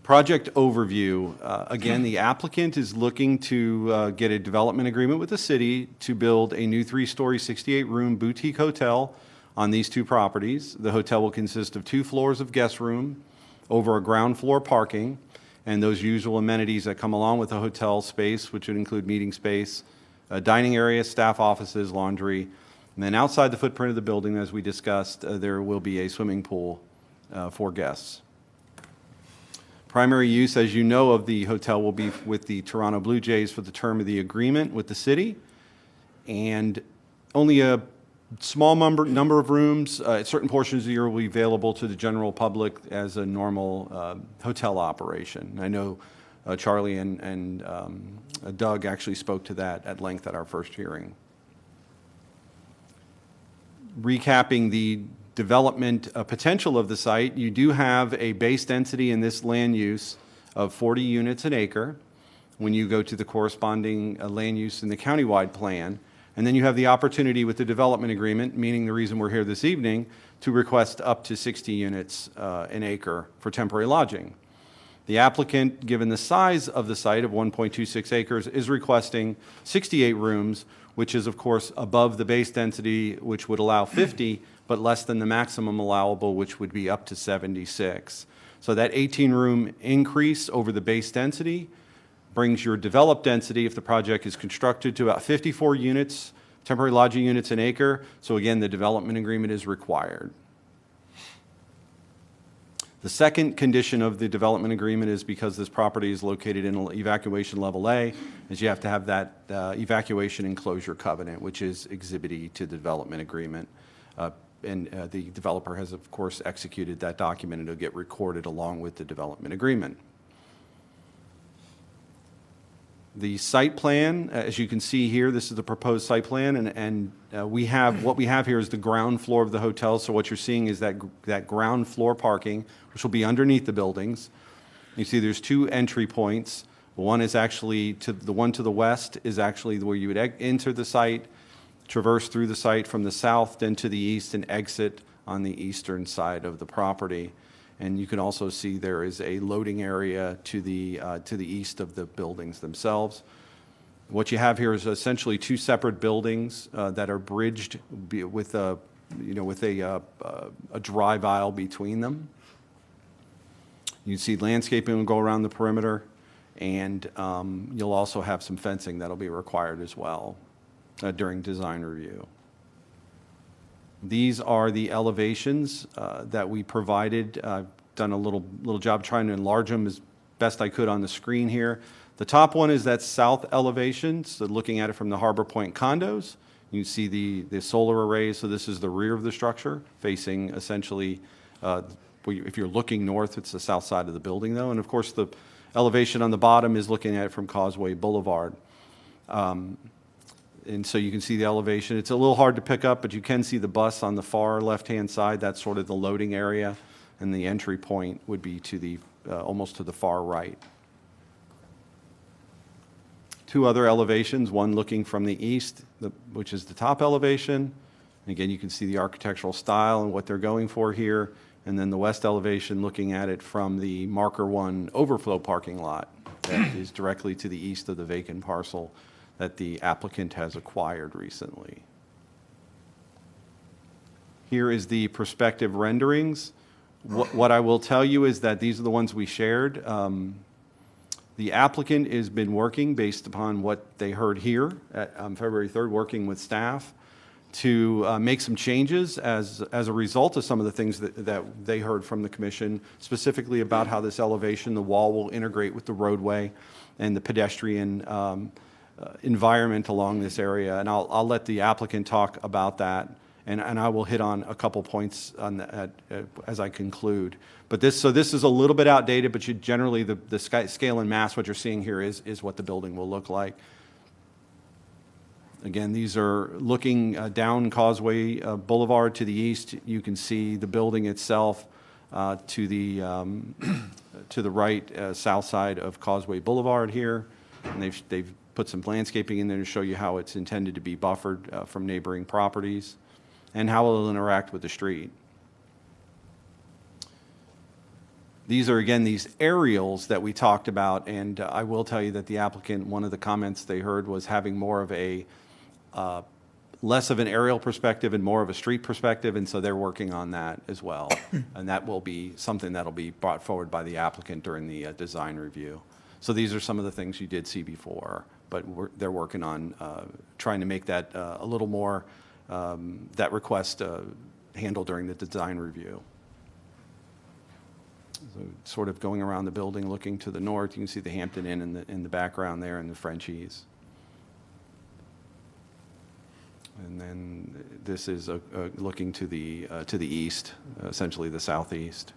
Project overview. Again, the applicant is looking to get a development agreement with the city to build a new 3-story, 68-room boutique hotel on these two properties. The hotel will consist of 2 floors of guest room over a ground floor parking, and those usual amenities that come along with a hotel space, which would include meeting space, a dining area, staff offices, laundry. And then outside the footprint of the building, as we discussed, there will be a swimming pool for guests. Primary use, as you know, of the hotel will be with the Toronto Blue Jays for the term of the agreement with the city, and only a small number of rooms at certain portions of the year will be available to the general public as a normal hotel operation. I know Charlie and Doug actually spoke to that at length at our first hearing. Recapping the development potential of the site, you do have a base density in this land use of 40 units an acre when you go to the corresponding land use in the countywide plan. And then you have the opportunity with the development agreement, meaning the reason we're here this evening, to request up to 60 units an acre for temporary lodging. The applicant, given the size of the site of 1.26 acres, is requesting 68 rooms, which is, of course, above the base density, which would allow 50, but less than the maximum allowable, which would be up to 76. So that 18-room increase over the base density brings your developed density, if the project is constructed, to about 54 units, temporary lodging units an acre. So again, the development agreement is required. The second condition of the development agreement is because this property is located in evacuation level A, is you have to have that evacuation enclosure covenant, which is Exhibit E to the development agreement. The developer has, of course, executed that document, and it'll get recorded along with the development agreement. The site plan, as you can see here, this is the proposed site plan, and what we have here is the ground floor of the hotel. So what you're seeing is that ground floor parking, which will be underneath the buildings. You see there's 2 entry points. One is actually the one to the west is actually where you would enter the site, traverse through the site from the south, then to the east, and exit on the eastern side of the property. And you can also see there is a loading area to the east of the buildings themselves. What you have here is essentially 2 separate buildings that are bridged with a drive aisle between them. You see landscaping will go around the perimeter, and you'll also have some fencing that'll be required as well during design review. These are the elevations that we provided. I've done a little job trying to enlarge them as best I could on the screen here. The top one is that south elevation, so looking at it from the Harbor Point condos. You see the solar arrays, so this is the rear of the structure, facing essentially, if you're looking north, it's the south side of the building though. And of course, the elevation on the bottom is looking at it from Causeway Boulevard. And so you can see the elevation. It's a little hard to pick up, but you can see the bus on the far left-hand side. That's sort of the loading area, and the entry point would be to the almost to the far right. 2 other elevations, one looking from the east, which is the top elevation. And again, you can see the architectural style and what they're going for here. And then the west elevation looking at it from the Marker 1 overflow parking lot that is directly to the east of the vacant parcel that the applicant has acquired recently. Here is the prospective renderings. What I will tell you is that these are the ones we shared. The applicant has been working based upon what they heard here on February 3rd, working with staff to make some changes as a result of some of the things that they heard from the commission, specifically about how this elevation, the wall will integrate with the roadway and the pedestrian environment along this area. And I'll let the applicant talk about that, and I will hit on a couple points on that as I conclude. But this is a little bit outdated, but generally the scale and mass, what you're seeing here is what the building will look like. Again, these are looking down Causeway Boulevard to the east. You can see the building itself to the right, south side of Causeway Boulevard here. And they've put some landscaping in there to show you how it's intended to be buffered from neighboring properties and how it will interact with the street. These are, again, these aerials that we talked about, and I will tell you that the applicant, one of the comments they heard was having more of a less of an aerial perspective and more of a street perspective, and so they're working on that as well. And that will be something that'll be brought forward by the applicant during the design review. So these are some of the things you did see before, but they're working on trying to make that a little more, that request handled during the design review. So sort of going around the building, looking to the north, you can see the Hampton Inn in the background there and the Frenchies. And then this is looking to the east, essentially the southeast.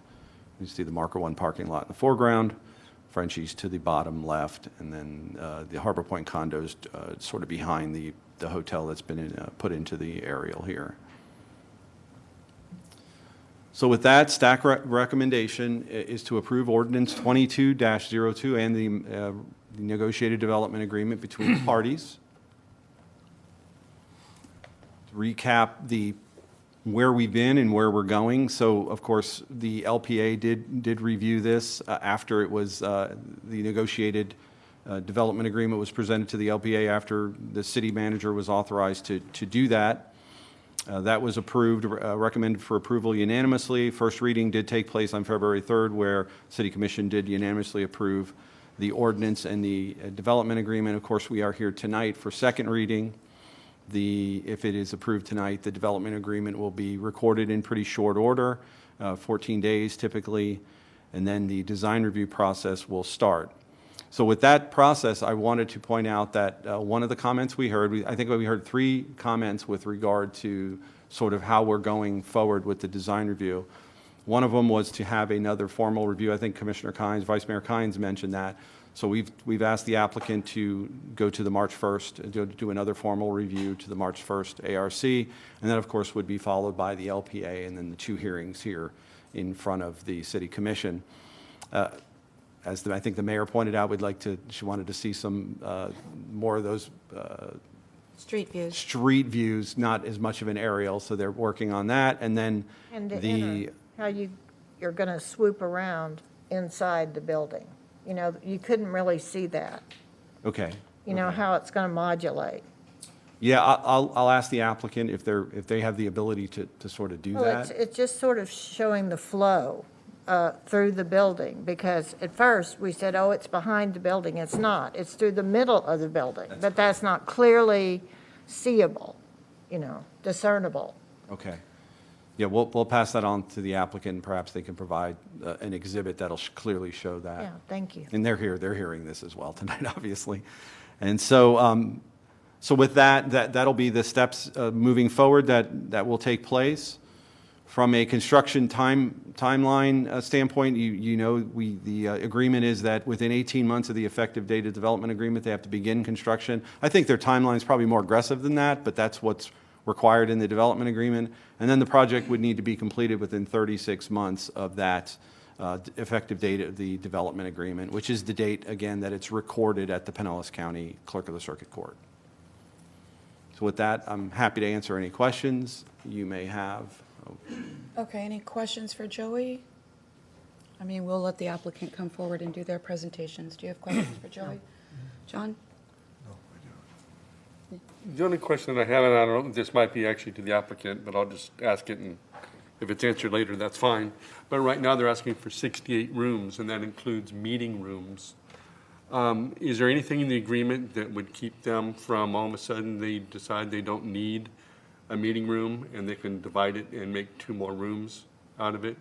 You see the Marker 1 parking lot in the foreground, Frenchies to the bottom left, and then the Harbor Point condos sort of behind the hotel that's been put into the aerial here. So with that, staff recommendation is to approve Ordinance 22-02 and the negotiated development agreement between the parties. Recap where we've been and where we're going. So, of course, the LPA did review this after it was the negotiated development agreement was presented to the LPA after the city manager was authorized to do that. That was approved, recommended for approval unanimously. First reading did take place on February 3rd, where City Commission did unanimously approve the ordinance and the development agreement. Of course, we are here tonight for second reading. If it is approved tonight, the development agreement will be recorded in pretty short order, 14 days typically, and then the design review process will start. So with that process, I wanted to point out that one of the comments we heard, I think we heard 3 comments with regard to sort of how we're going forward with the design review. One of them was to have another formal review. I think Commissioner Kynes, Vice Mayor Kynes mentioned that. So we've asked the applicant to go to the March 1st, do another formal review to the March 1st ARC, and that, of course, would be followed by the LPA and then the 2 hearings here in front of the City Commission. As I think the mayor pointed out, she wanted to see some more of those street views. Street views, not as much of an aerial, so they're working on that. And then how you're going to swoop around inside the building. You know, you couldn't really see that. Okay. You know, how it's going to modulate. Yeah, I'll ask the applicant if they have the ability to sort of do that. It's just sort of showing the flow through the building, because at first we said, oh, it's behind the building. It's not. It's through the middle of the building, but that's not clearly seeable, discernible. Okay. Yeah, we'll pass that on to the applicant, and perhaps they can provide an exhibit that'll clearly show that. Yeah, thank you. And they're hearing this as well tonight, obviously. And so, so with that'll be the steps moving forward that will take place. From a construction timeline standpoint, the agreement is that within 18 months of the effective date of development agreement, they have to begin construction. I think their timeline is probably more aggressive than that, but that's what's required in the development agreement. And then the project would need to be completed within 36 months of that effective date of the development agreement, which is the date, again, that it's recorded at the Pinellas County Clerk of the Circuit Court. So with that, I'm happy to answer any questions you may have. Okay, any questions for Joey? I mean, we'll let the applicant come forward and do their presentations. Do you have questions for Joey? John? The only question that I have, and I don't know, this might be actually to the applicant, but I'll just ask it, and if it's answered later, that's fine. But right now, they're asking for 68 rooms, and that includes meeting rooms. Is there anything in the agreement that would keep them from all of a sudden they decide they don't need a meeting room and they can divide it and make 2 more rooms out of it?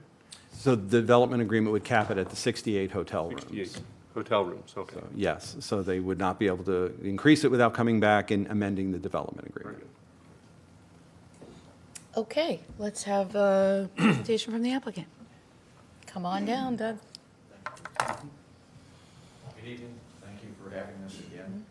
So the development agreement would cap it at the 68 hotel rooms. 68 hotel rooms, okay. Yes, so they would not be able to increase it without coming back and amending the development agreement. Okay, let's have a presentation from the applicant. Come on down, Doug. Good evening. Thank you for having us again.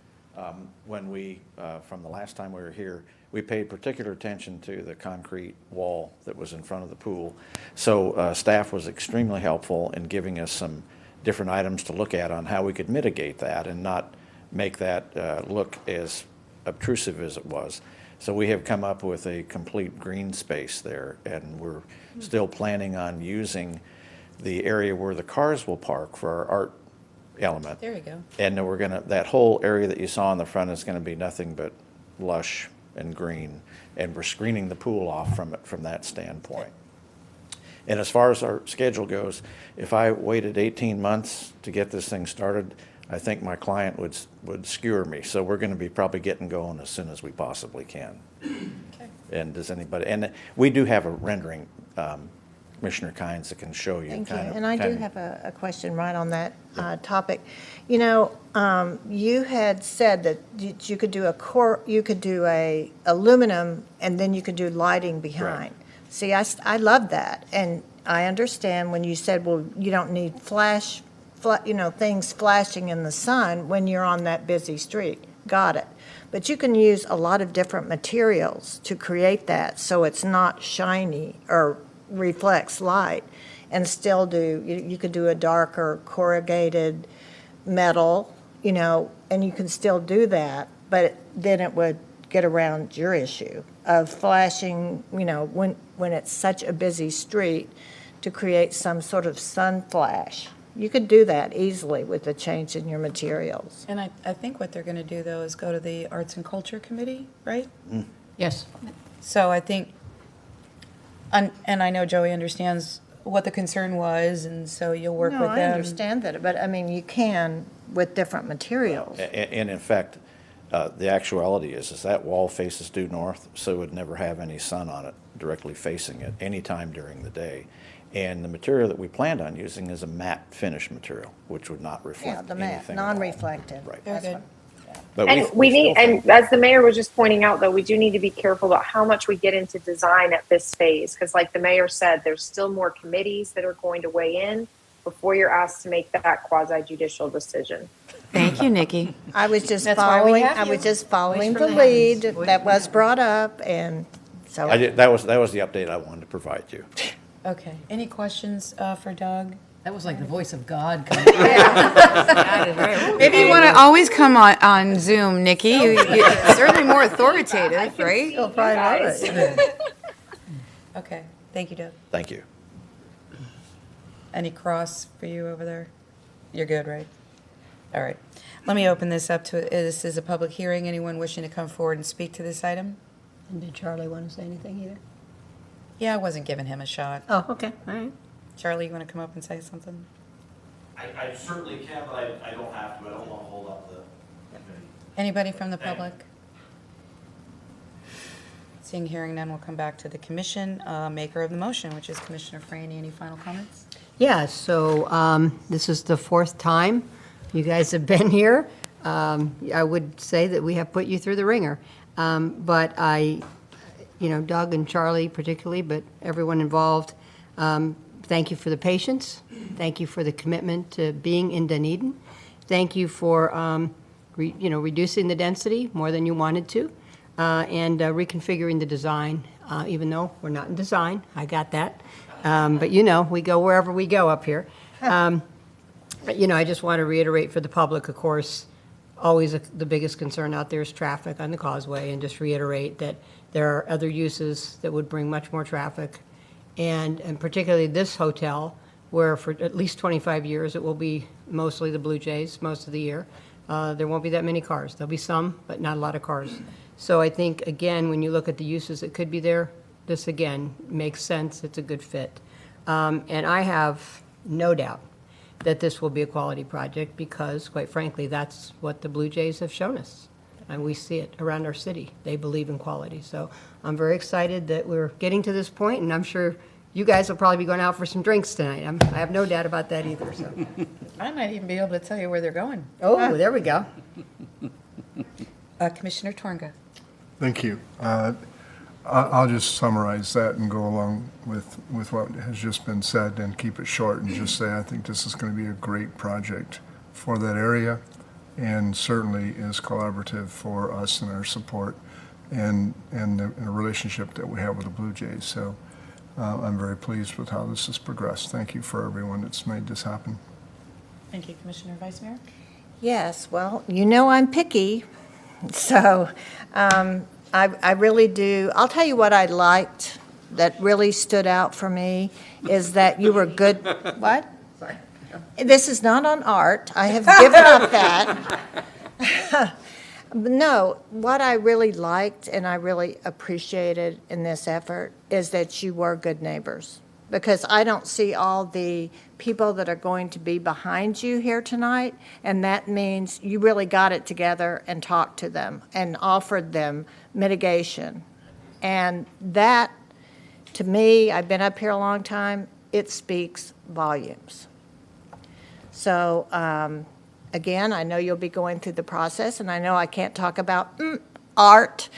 When we, from the last time we were here, we paid particular attention to the concrete wall that was in front of the pool. So staff was extremely helpful in giving us some different items to look at on how we could mitigate that and not make that look as obtrusive as it was. So we have come up with a complete green space there, and we're still planning on using the area where the cars will park for our art element. There you go. And then we're gonna, that whole area that you saw in the front is gonna be nothing but lush and green, and we're screening the pool off from it from that standpoint. And as far as our schedule goes, if I waited 18 months to get this thing started, I think my client would skewer me. So we're gonna be probably getting going as soon as we possibly can. Okay. And does anybody, and we do have a rendering, Commissioner Kynes, that can show you Thank you. kind of. And I do have a question right on that topic. You know, you had said that you could do you could do a aluminum, and then you could do lighting behind. See, I love that, and I understand when you said, well, you don't need things flashing in the sun when you're on that busy street. Got it. But you can use a lot of different materials to create that, so it's not shiny or reflects light, and still you could do a darker corrugated metal, you know, and you can still do that, but then it would get around your issue of flashing, you know, when it's such a busy street, to create some sort of sun flash. You could do that easily with the change in your materials. And I think what they're going to do, though, is go to the Arts and Culture Committee, right? Yes. So I think, and I know Joey understands what the concern was, and so you'll work with them. No, I understand that, but I mean, you can with different materials. And in fact, the actuality is that wall faces due north, so it would never have any sun on it directly facing it anytime during the day. And the material that we planned on using is a matte finish material, which would not reflect Yeah, the matte, anything at all. non-reflective. Right. That's what- But And we need, and as the mayor was just pointing out, though, we do need to be careful about how much we get into design at this phase. Because like the mayor said, there's still more committees that are going to weigh in before you're asked to make that quasi-judicial decision. Thank you, Nikki. I was just That's why we following, have I was you. just following Voice the from lead heavens. that was brought up, and so. That was the update I wanted to provide you. Okay. Any questions for Doug? That was like the voice of God. Maybe you want to always come on Zoom, Nikki. You're certainly more authoritative, right? You'll probably love it. Okay. Thank you, Doug. Thank you. Any cross for you over there? You're good, right? All right. Let me open this up to, this is a public hearing. Anyone wishing to come forward and speak to this item? And did Charlie want to say anything either? Yeah, I wasn't giving him a shot. Oh, okay, all right. Charlie, you want to come up and say something? I certainly can, but I don't have to. I don't want to hold up the committee. Anybody from the public? Seeing, hearing none, we'll come back to the commission, maker of the motion, which is Commissioner Franny. Any final comments? Yeah, so this is the fourth time you guys have been here. I would say that we have put you through the ringer. But Doug and Charlie particularly, but everyone involved, thank you for the patience. Thank you for the commitment to being in Dunedin. Thank you for, reducing the density more than you wanted to, and reconfiguring the design, even though we're not in design. I got that. But we go wherever we go up here. But, I just want to reiterate for the public, of course, always the biggest concern out there is traffic on the causeway, and just reiterate that there are other uses that would bring much more traffic. And particularly this hotel, where for at least 25 years, it will be mostly the Blue Jays most of the year. There won't be that many cars. There'll be some, but not a lot of cars. So I think, again, when you look at the uses that could be there, this, again, makes sense. It's a good fit. And I have no doubt that this will be a quality project because, quite frankly, that's what the Blue Jays have shown us. and we see it around our city. They believe in quality. So I'm very excited that we're getting to this point, and I'm sure you guys will probably be going out for some drinks tonight. I have no doubt about that either, so. I might even be able to tell you where they're going. Oh, there we go. Commissioner Tornga. Thank you. I'll just summarize that and go along with what has just been said and keep it short and just say I think this is going to be a great project for that area and certainly is collaborative for us and our support and the relationship that we have with the Blue Jays. So I'm very pleased with how this has progressed. Thank you for everyone that's made this happen. Thank you, Commissioner Vice Mayor. Yes, well, you know I'm picky, so I really do. I'll tell you what I liked that really stood out for me is that you were good. What? Sorry. This is not on art. I have given up that. No, what I really liked and I really appreciated in this effort is that you were good neighbors. Because I don't see all the people that are going to be behind you here tonight, and that means you really got it together and talked to them and offered them mitigation. And that, to me, I've been up here a long time, it speaks volumes. So, again, I know you'll be going through the process, and I know I can't talk about art.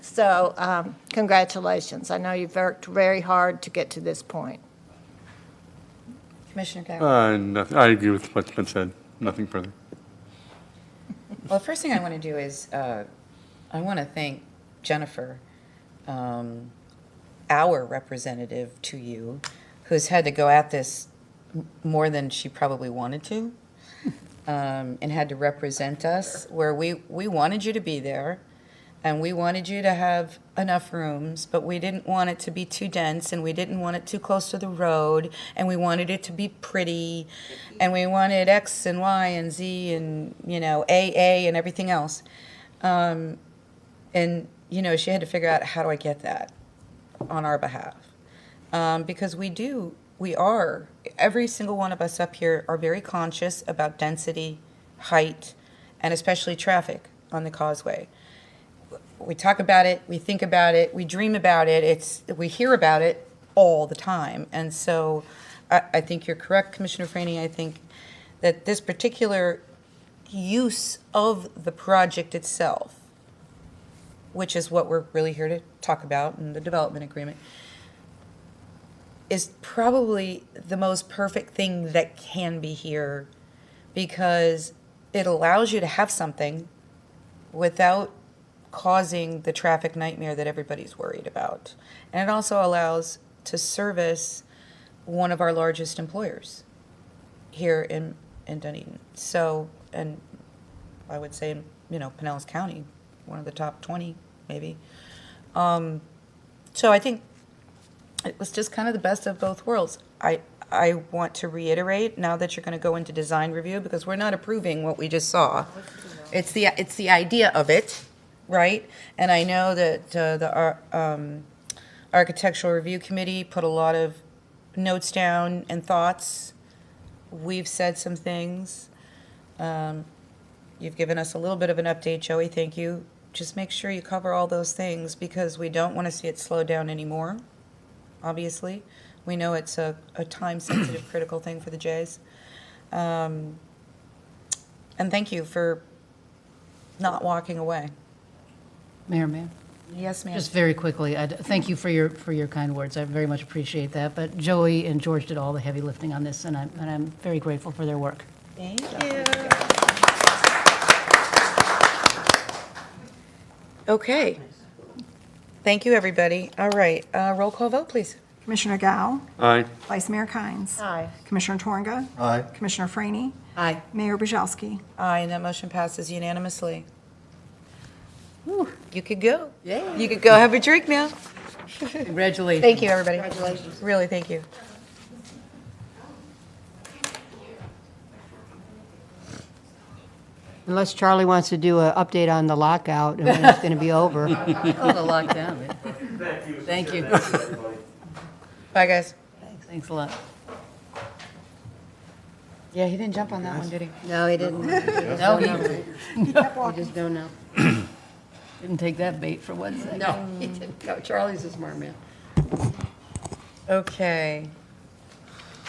So congratulations. I know you've worked very hard to get to this point. Commissioner Gao. Nothing. I agree with what's been said. Nothing further. Well, the first thing I want to do is I want to thank Jennifer, our representative to you, who's had to go at this more than she probably wanted to, and had to represent us where we wanted you to be there, and we wanted you to have enough rooms, but we didn't want it to be too dense, and we didn't want it too close to the road, and we wanted it to be pretty, and we wanted X and Y and Z and, AA and everything else. And, she had to figure out, how do I get that on our behalf? Because every single one of us up here are very conscious about density, height, and especially traffic on the causeway. We talk about it, we think about it, we dream about it, we hear about it all the time. And so I think you're correct, Commissioner Franey. I think that this particular use of the project itself, which is what we're really here to talk about in the development agreement, is probably the most perfect thing that can be here, because it allows you to have something without causing the traffic nightmare that everybody's worried about. And it also allows to service one of our largest employers here in Dunedin. So, and I would say, Pinellas County, one of the top 20, maybe. So I think it was just kind of the best of both worlds. I want to reiterate, now that you're going to go into design review, because we're not approving what we just saw. It's the idea of it, right? And I know that the Architectural Review Committee put a lot of notes down and thoughts. We've said some things. You've given us a little bit of an update, Joey. Thank you. Just make sure you cover all those things, because we don't want to see it slow down anymore. Obviously, we know it's a time-sensitive, critical thing for the Jays. And thank you for not walking away. Mayor, ma'am. Yes, ma'am. Just very quickly, thank you for your kind words. I very much appreciate that. But Joey and George did all the heavy lifting on this, and I'm very grateful for their work. Thank you. Okay. Thank you, everybody. All right, roll call vote, please. Commissioner Gao. Aye. Vice Mayor Kynes. Aye. Commissioner Tornga. Aye. Commissioner Franey. Aye. Mayor Bujalski. Aye, and that motion passes unanimously. Whew, you could go. Yeah. You could go have a drink now. Congratulations. Thank you, everybody. Congratulations. Really, thank you. Unless Charlie wants to do an update on the lockout and when it's going to be over. Oh, the lockdown. Thank you. Bye, guys. Thanks a lot. Yeah, he didn't jump on that one, did he? No, he didn't. No, I just don't know. Didn't take that bait for 1 second. No, he didn't go. Charlie's a smart man. Okay.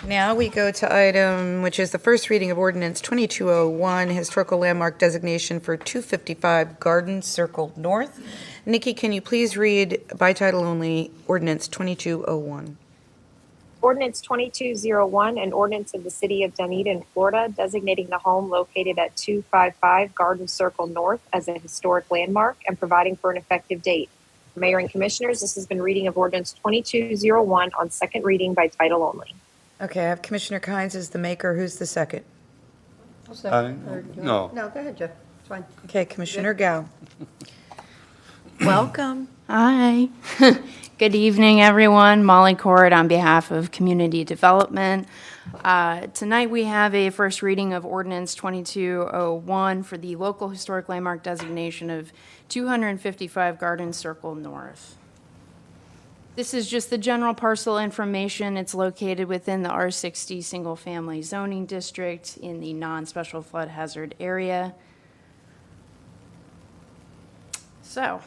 Now we go to item, which is the first reading of Ordinance 2201, Historical Landmark Designation for 255 Garden Circle North. Nikki, can you please read by title only Ordinance 2201? Ordinance 2201, an ordinance of the City of Dunedin, Florida, designating the home located at 255 Garden Circle North as a historic landmark and providing for an effective date. Mayor and Commissioners, this has been reading of Ordinance 2201 on second reading by title only. Okay, I have Commissioner Kynes as the maker. Who's the second? No. No, go ahead, Jeff. It's fine. Okay, Commissioner Gao. Welcome. Hi. Good evening, everyone. Molly Cord on behalf of Community Development. Tonight we have a first reading of Ordinance 2201 for the local historic landmark designation of 255 Garden Circle North. This is just the general parcel information. It's located within the R60 single-family zoning district in the non-special flood hazard area. So,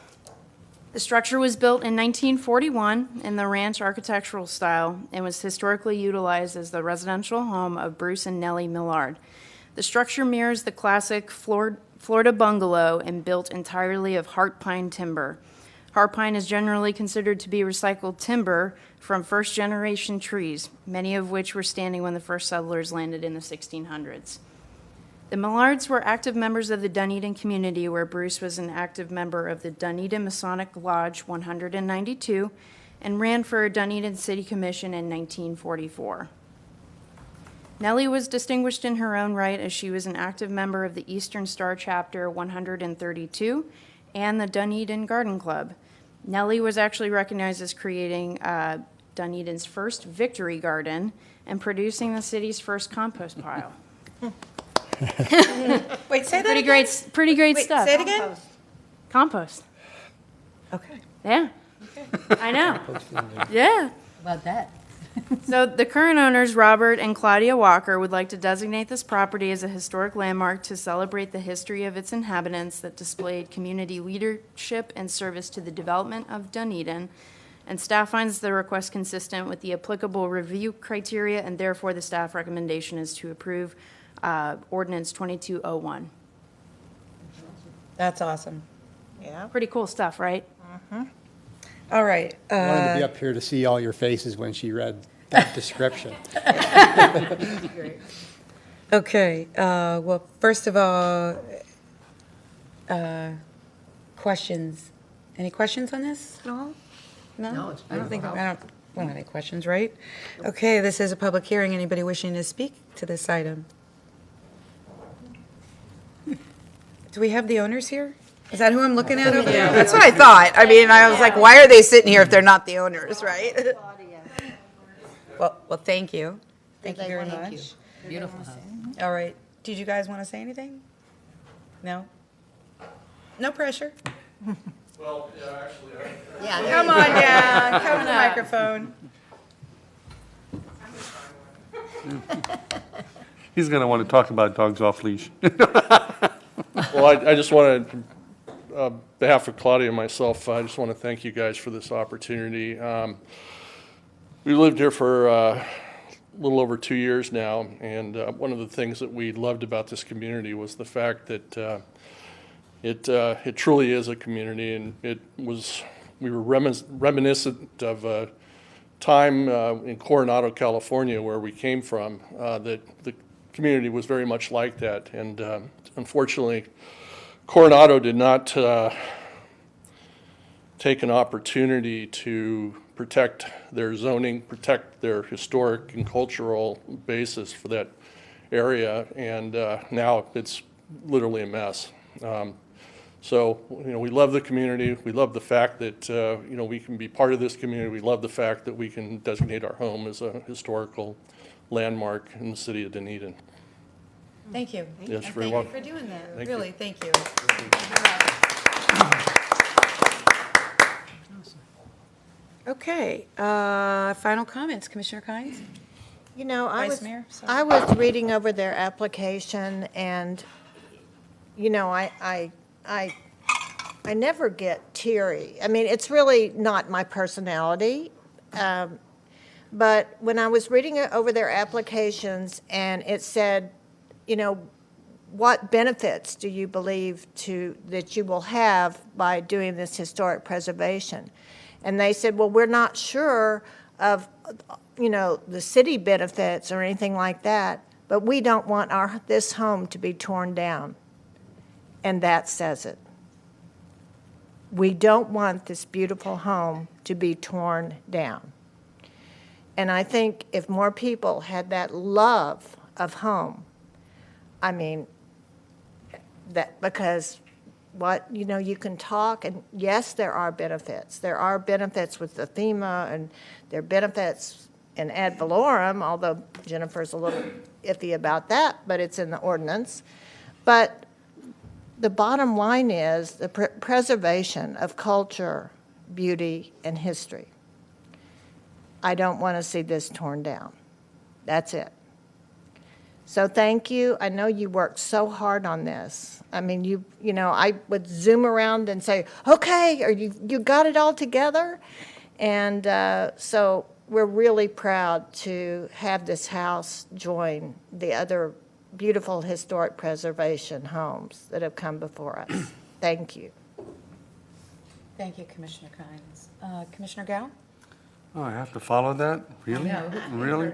the structure was built in 1941 in the ranch architectural style and was historically utilized as the residential home of Bruce and Nellie Millard. The structure mirrors the classic Florida bungalow and built entirely of heart pine timber. Heart pine is generally considered to be recycled timber from first-generation trees, many of which were standing when the first settlers landed in the 1600s. The Millards were active members of the Dunedin community, where Bruce was an active member of the Dunedin Masonic Lodge 192 and ran for Dunedin City Commission in 1944. Nellie was distinguished in her own right as she was an active member of the Eastern Star Chapter 132 and the Dunedin Garden Club. Nellie was actually recognized as creating Dunedin's first victory garden and producing the city's first compost pile. Wait, say that Pretty again? pretty great Wait, stuff. say it again? Compost. Okay. Yeah. I know. Yeah. About that. So the current owners, Robert and Claudia Walker, would like to designate this property as a historic landmark to celebrate the history of its inhabitants that displayed community leadership and service to the development of Dunedin. And staff finds the request consistent with the applicable review criteria, and therefore the staff recommendation is to approve Ordinance 2201. That's awesome. Yeah. Pretty cool stuff, right? All right. I wanted to be up here to see all your faces when she read that description. Okay, well, first of all, questions. Any questions on this at all? No? No, it's I don't have any questions, right? Okay, this is a public hearing. Anybody wishing to speak to this item? Do we have the owners here? Is that who I'm looking at over there? That's what I thought. I mean, I was like, why are they sitting here if they're not the owners, right? Well, thank you. Thank you very much. Beautiful house. All right. Did you guys want to say anything? No? No pressure. Well, yeah, actually, Come on down. Come to the microphone. He's going to want to talk about dogs off leash. Well, I just want to, on behalf of Claudia and myself, I just want to thank you guys for this opportunity. We lived here for a little over 2 years now, and one of the things that we loved about this community was the fact that it truly is a community, and we were reminiscent of a time in Coronado, California, where we came from, that the community was very much like that, and unfortunately, Coronado did not take an opportunity to protect their zoning, protect their historic and cultural basis for that area, and now it's literally a mess. So, we love the community. We love the fact that, we can be part of this community. We love the fact that we can designate our home as a historical landmark in the city of Dunedin. Thank you. Yes, And very thank welcome. you for doing that. Thank Really, you. thank you. Okay, final comments, Commissioner Kynes? You know, Vice Mayor, sorry. I was reading over their application, and, you know, I never get teary. I mean, it's really not my personality. But when I was reading over their applications, and it said, you know, what benefits do you believe that you will have by doing this historic preservation? And they said, well, we're not sure of, you know, the city benefits or anything like that, but we don't want this home to be torn down. And that says it. We don't want this beautiful home to be torn down. And I think if more people had that love of home, I mean, that because you know, you can talk, and yes, there are benefits. There are benefits with the FEMA, and there are benefits in ad valorem, although Jennifer's a little iffy about that, but it's in the ordinance. But the bottom line is the preservation of culture, beauty, and history. I don't want to see this torn down. That's it. So thank you. I know you worked so hard on this. I mean, you know, I would zoom around and say, okay, or you got it all together. And so we're really proud to have this house join the other beautiful historic preservation homes that have come before us. Thank you. Thank you, Commissioner Kynes. Commissioner Gao? Oh, I have to follow that? Really? know. Really?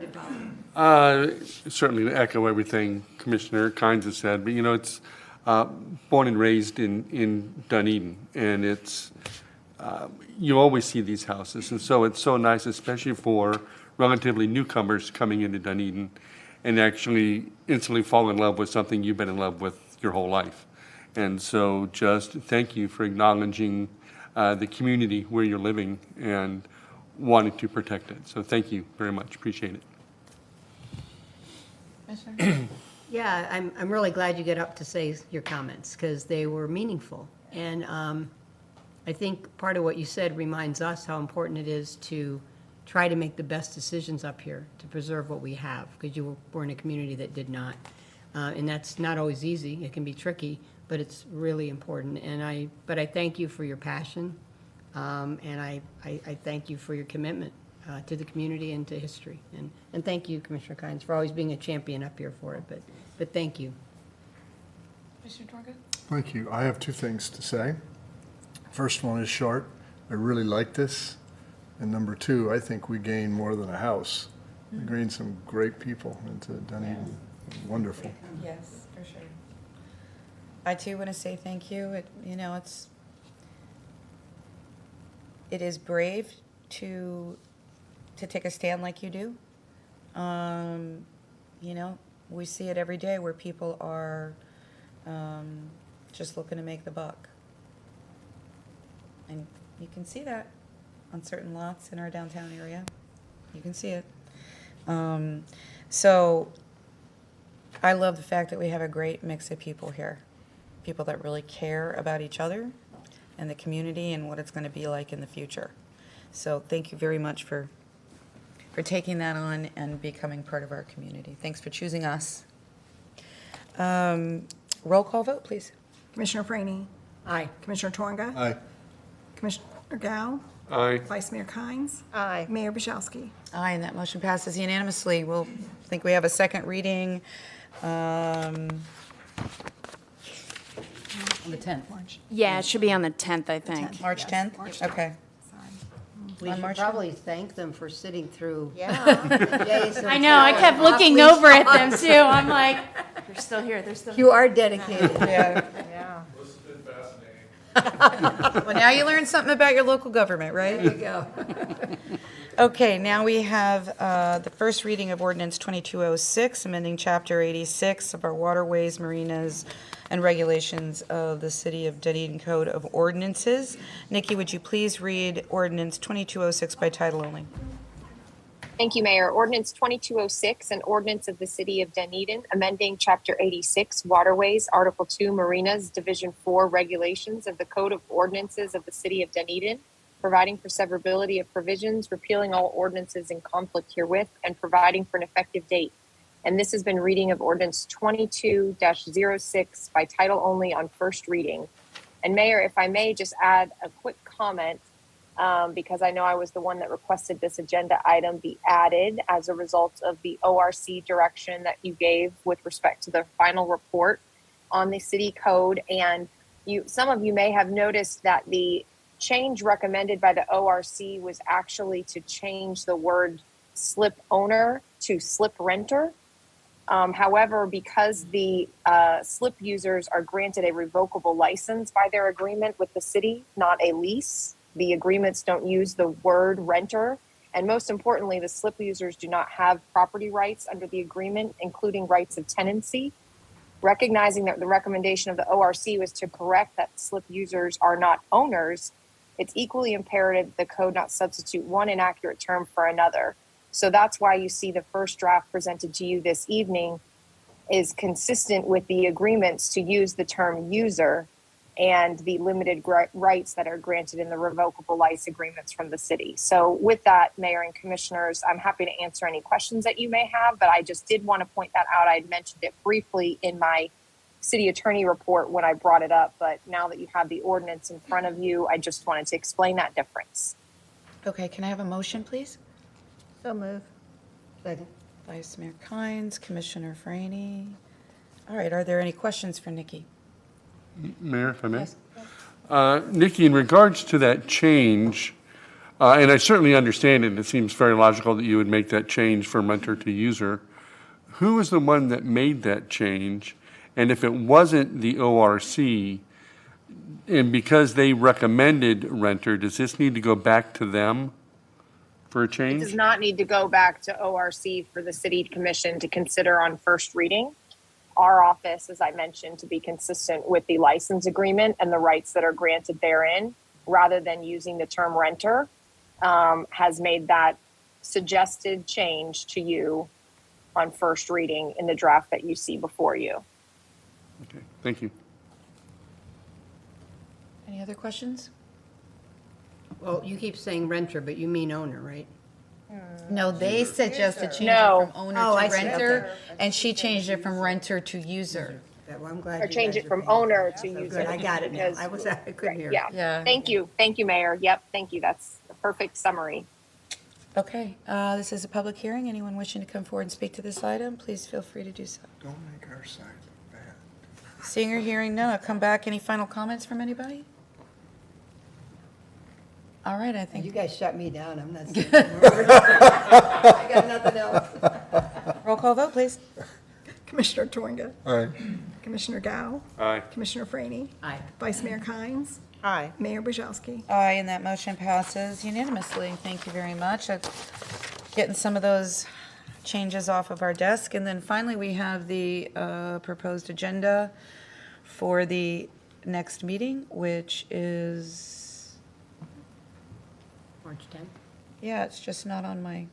Certainly to echo everything Commissioner Kynes has said, but you know, it's born and raised in Dunedin, and it's, you always see these houses, and so it's so nice, especially for relatively newcomers coming into Dunedin and actually instantly fall in love with something you've been in love with your whole life. And so just thank you for acknowledging the community where you're living and wanting to protect it. So thank you very much. Appreciate it. Yeah, I'm really glad you get up to say your comments, because they were meaningful. And I think part of what you said reminds us how important it is to try to make the best decisions up here to preserve what we have, because you were in a community that did not. And that's not always easy. It can be tricky, but it's really important. But I thank you for your passion, and I thank you for your commitment to the community and to history. And thank you, Commissioner Kynes, for always being a champion up here for it. But thank you. Commissioner Torga? Thank you. I have two things to say. First one is short. I really like this. And number two, I think we gained more than a house. We gained some great people into Dunedin. Wonderful. Yes, for sure. I too want to say thank you. It is brave to take a stand like you do. You know, we see it every day where people are just looking to make the buck. And you can see that on certain lots in our downtown area. You can see it. So I love the fact that we have a great mix of people here. People that really care about each other and the community and what it's going to be like in the future. So thank you very much for taking that on and becoming part of our community. Thanks for choosing us. Roll call vote, please. Commissioner Franny? Aye. Commissioner Torga? Aye. Commissioner Gao? Aye. Vice Mayor Kynes? Aye. Mayor Buszowski? Aye, and that motion passes unanimously. We'll think we have a second reading. On the 10th. Yeah, it should be on the 10th, I think. March 10th? Okay. We On should March probably thank them for sitting through. Yeah. I know, I kept looking over at them too. I'm like, they're still here, they're still here. You are dedicated. Yeah. Yeah. This has been fascinating. Well, now you learned something about your local government, right? There you go. Okay, now we have the first reading of Ordinance 2206, amending Chapter 86 of our Waterways, Marinas, and Regulations of the City of Dunedin Code of Ordinances. Nikki, would you please read Ordinance 2206 by title only? Thank you, Mayor. Ordinance 2206, an ordinance of the City of Dunedin, amending Chapter 86, Waterways, Article 2, Marinas, Division 4, Regulations of the Code of Ordinances of the City of Dunedin, providing for severability of provisions, repealing all ordinances in conflict herewith, and providing for an effective date. And this has been reading of Ordinance 22-06 by title only on first reading. And Mayor, if I may just add a quick comment, because I know I was the one that requested this agenda item be added as a result of the ORC direction that you gave with respect to the final report on the city code. And some of you may have noticed that the change recommended by the ORC was actually to change the word slip owner to slip renter. However, because the slip users are granted a revocable license by their agreement with the city, not a lease, the agreements don't use the word renter. And most importantly, the slip users do not have property rights under the agreement, including rights of tenancy. Recognizing that the recommendation of the ORC was to correct that slip users are not owners, it's equally imperative the code not substitute one inaccurate term for another. So that's why you see the first draft presented to you this evening is consistent with the agreements to use the term user and the limited rights that are granted in the revocable license agreements from the city. So with that, Mayor and Commissioners, I'm happy to answer any questions that you may have, but I just did want to point that out. I had mentioned it briefly in my city attorney report when I brought it up, but now that you have the ordinance in front of you, I just wanted to explain that difference. Okay, can I have a motion, please? So move. Second. Vice Mayor Kynes, Commissioner Franny. All right, are there any questions for Nikki? Mayor, if I may? Yes. Nikki, in regards to that change, and I certainly understand it, it seems very logical that you would make that change from renter to user. Who is the one that made that change? And if it wasn't the ORC, and because they recommended renter, does this need to go back to them for a It change? does not need to go back to ORC for the city commission to consider on first reading. Our office, as I mentioned, to be consistent with the license agreement and the rights that are granted therein, rather than using the term renter, has made that suggested change to you on first reading in the draft that you see before you. Okay, thank you. Any other questions? Well, you keep saying renter, but you mean owner, right? No, they suggested changing No. from owner Oh, I to see, renter, okay. and she changed it from renter to user. Well, I'm glad Or you change guys it are from paying owner attention. to user. Good, I got it now. because- I couldn't hear. Yeah. Yeah. Thank you, Mayor. Yep, thank you. That's a perfect summary. Okay, this is a public hearing. Anyone wishing to come forward and speak to this item, please feel free to do so. Don't make our side look bad. Seeing or hearing none, I'll come back. Any final comments from anybody? All right, I You think, guys shut me down, I'm not saying anymore. I got nothing else. roll call vote, please. Commissioner Tornga. Aye. Commissioner Gao. Aye. Commissioner Franny. Aye. Vice Mayor Kynes. Aye. Mayor Bujalski. Aye, and that motion passes unanimously. Thank you very much. That's getting some of those changes off of our desk. And then finally, we have the proposed agenda for the next meeting, which is, March 10th. yeah, it's just not on my,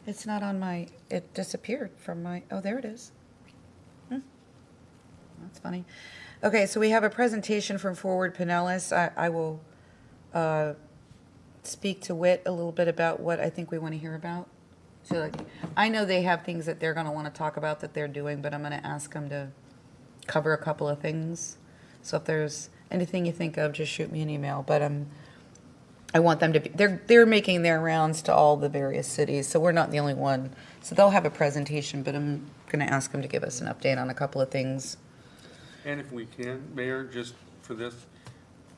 it's not on my, it disappeared from my, oh, there it is. That's funny. Okay, so we have a presentation from Forward Pinellas. I will speak to Whit a little bit about what I think we want to hear about. So like, I know they have things that they're going to want to talk about that they're doing, but I'm going to ask them to cover a couple of things. So if there's anything you think of, just shoot me an email. But I want them to be, they're making their rounds to all the various cities, so we're not the only one. So they'll have a presentation, but I'm going to ask them to give us an update on a couple of things. And if we can, Mayor, just for this,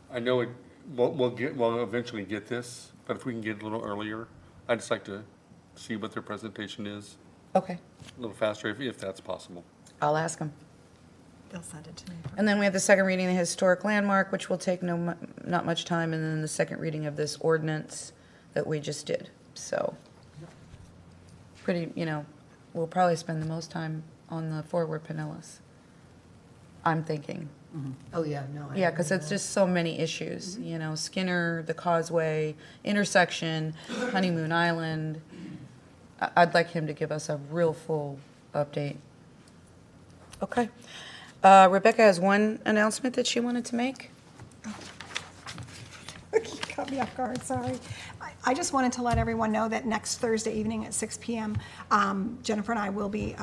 I know it, we'll eventually get this, but if we can get it a little earlier, I'd just like to see what their presentation is Okay, a little faster, if that's possible. I'll ask them. They'll send it to me. And then we have the second reading of the historic landmark, which will take not much time, and then the second reading of this ordinance that we just did. So, pretty, we'll probably spend the most time on the Forward Pinellas, I'm thinking. Oh, yeah, no. I Yeah, agree because with it's that. just so many issues, Skinner, the Causeway, intersection, Honeymoon Island. I'd like him to give us a real full update. Okay. Rebecca has one announcement that she wanted to make. You caught me off guard, sorry. I just wanted to let everyone know that next Thursday evening at 6 p.m., Jennifer and I will be,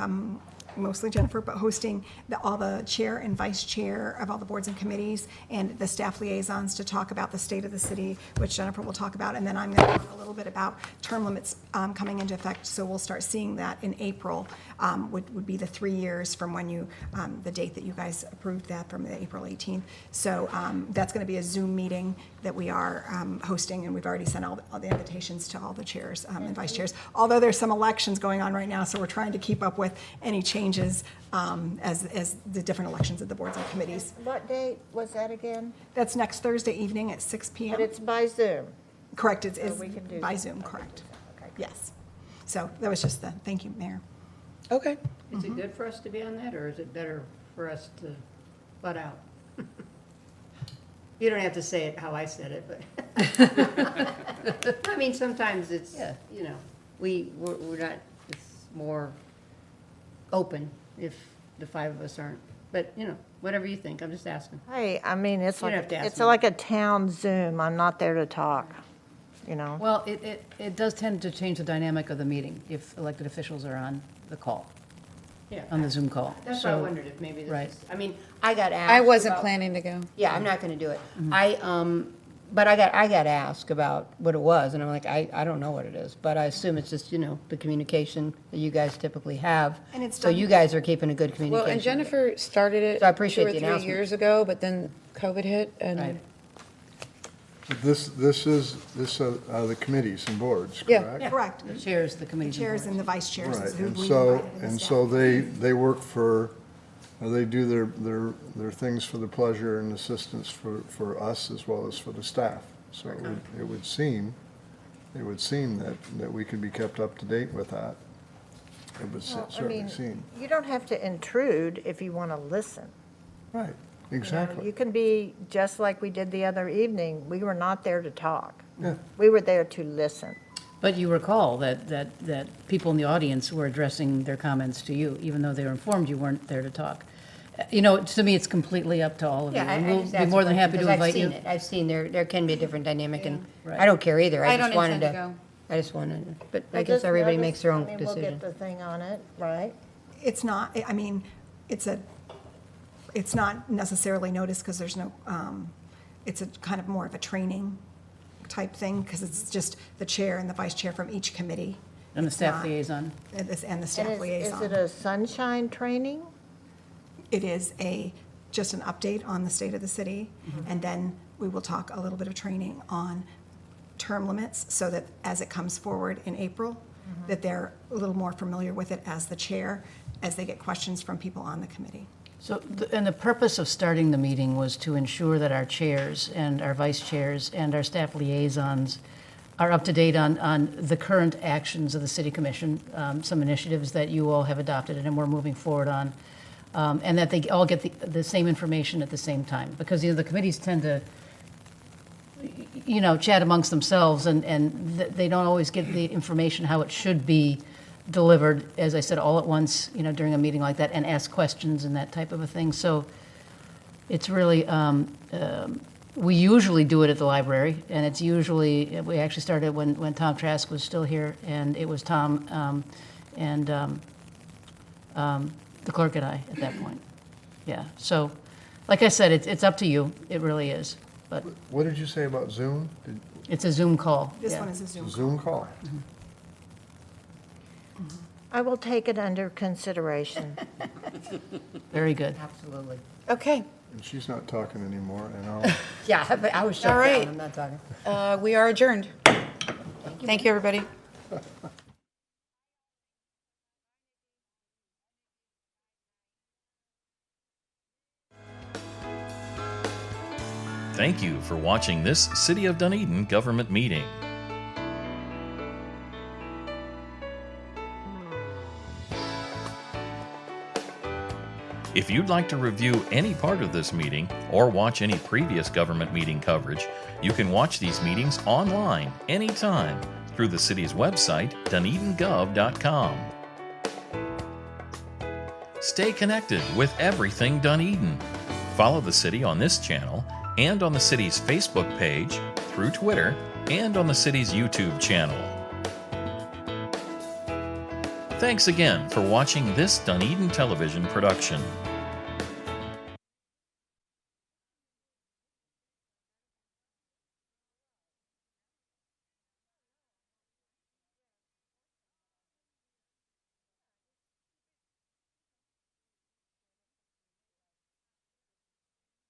mostly Jennifer, but hosting all the chair and vice chair of all the boards and committees and the staff liaisons to talk about the state of the city, which Jennifer will talk about. And then I'm going to talk a little bit about term limits coming into effect. So we'll start seeing that in April, would be the 3 years from when you, the date that you guys approved that from the April 18th. So that's going to be a Zoom meeting that we are hosting, and we've already sent all the invitations to all the chairs and vice chairs. Although there's some elections going on right now, so we're trying to keep up with any changes as the different elections of the boards and committees. What date was that again? That's next Thursday evening at 6 p.m. But it's by Zoom. Correct, it's So we can do by Zoom. Zoom, correct. Yes. So that was just thank you, Mayor. Okay. Is it good for us to be on that, or is it better for us to butt out? You don't have to say it how I said it, but. I mean, sometimes it's, you know, we're not, it's more open if the five of us aren't. But, you know, whatever you think, I'm just asking. Hey, I mean, it's You don't like, have to ask it's me. like a town Zoom. I'm not there to talk, you know? Well, it does tend to change the dynamic of the meeting if elected officials are on the call, Yeah. on the Zoom call. That's why I So- wondered if maybe this Right. is, I mean, I got asked. I wasn't about- planning to go. Yeah, I'm not gonna do it. But I got asked about what it was, and I'm like, I don't know what it is, but I assume it's just, you know, the communication that you guys typically have. And it's So done- you guys are keeping a good communication. Well, and Jennifer started it So I appreciate 2 or the 3 announcement. years ago, but then COVID hit, Right. and This is the committees and boards, Yeah. correct? Correct. The chairs, the The committees. and chairs boards. and the vice chairs Right, is who and we so, invited in the and staff. so they work for, they do their things for the pleasure and assistance for us as well as for the staff. So it would seem that we could be kept up to date with that. It would Well, I certainly mean, seem. you don't have to intrude if you want to listen. Right, You know, exactly. You can be, just like we did the other evening, we were not there to talk. Yeah. We were there to listen. But you recall that people in the audience were addressing their comments to you, even though they were informed you weren't there to talk. You know, to me, it's completely up to all of you. Yeah, and I we'll just be asked more the than happy question to because invite you. I've seen it. I've seen there can be a different dynamic, and Right. I don't care either. I I don't just wanted intend to to, go. I just wanted, but I Well, guess just everybody notice- makes their own I mean, We'll decision. get the thing on it, right? It's not, I mean, it's not necessarily noticed because there's no, it's a kind of more of a training type thing because it's just the chair and the vice chair from each committee. And the It's staff not- liaison. And the And staff is liaison. it a sunshine training? It is just an update on the state of the city, Mm-hmm. and then we will talk a little bit of training on term limits, so that as it comes forward in April, Mm-hmm. that they're a little more familiar with it as the chair, as they get questions from people on the committee. So, and the purpose of starting the meeting was to ensure that our chairs and our vice chairs and our staff liaisons are up to date on the current actions of the city commission, some initiatives that you all have adopted and we're moving forward on, and that they all get the same information at the same time. Because, you know, the committees tend to, you know, chat amongst themselves, and they don't always get the information how it should be delivered, as I said, all at once, you know, during a meeting like that, and ask questions and that type of a thing. So it's really, we usually do it at the library, and it's usually, we actually started when Tom Trask was still here, and it was Tom and the clerk and I at that point. Yeah, so, like I said, it's up to you, it really is, but What did you say about Zoom? it's a Zoom call. This yeah. one is a Zoom. Zoom call? I will take it under consideration. Very good. Absolutely. Okay, And she's not talking anymore, and I'll. Yeah, but I was shut All right. down. I'm not talking. we are adjourned. Thank you, everybody. Thank you for watching this City of Dunedin government meeting. If you'd like to review any part of this meeting or watch any previous government meeting coverage, you can watch these meetings online anytime through the city's website, dunedingov.com. Stay connected with everything Dunedin. Follow the city on this channel and on the city's Facebook page, through Twitter, and on the city's YouTube channel. Thanks again for watching this Dunedin television production.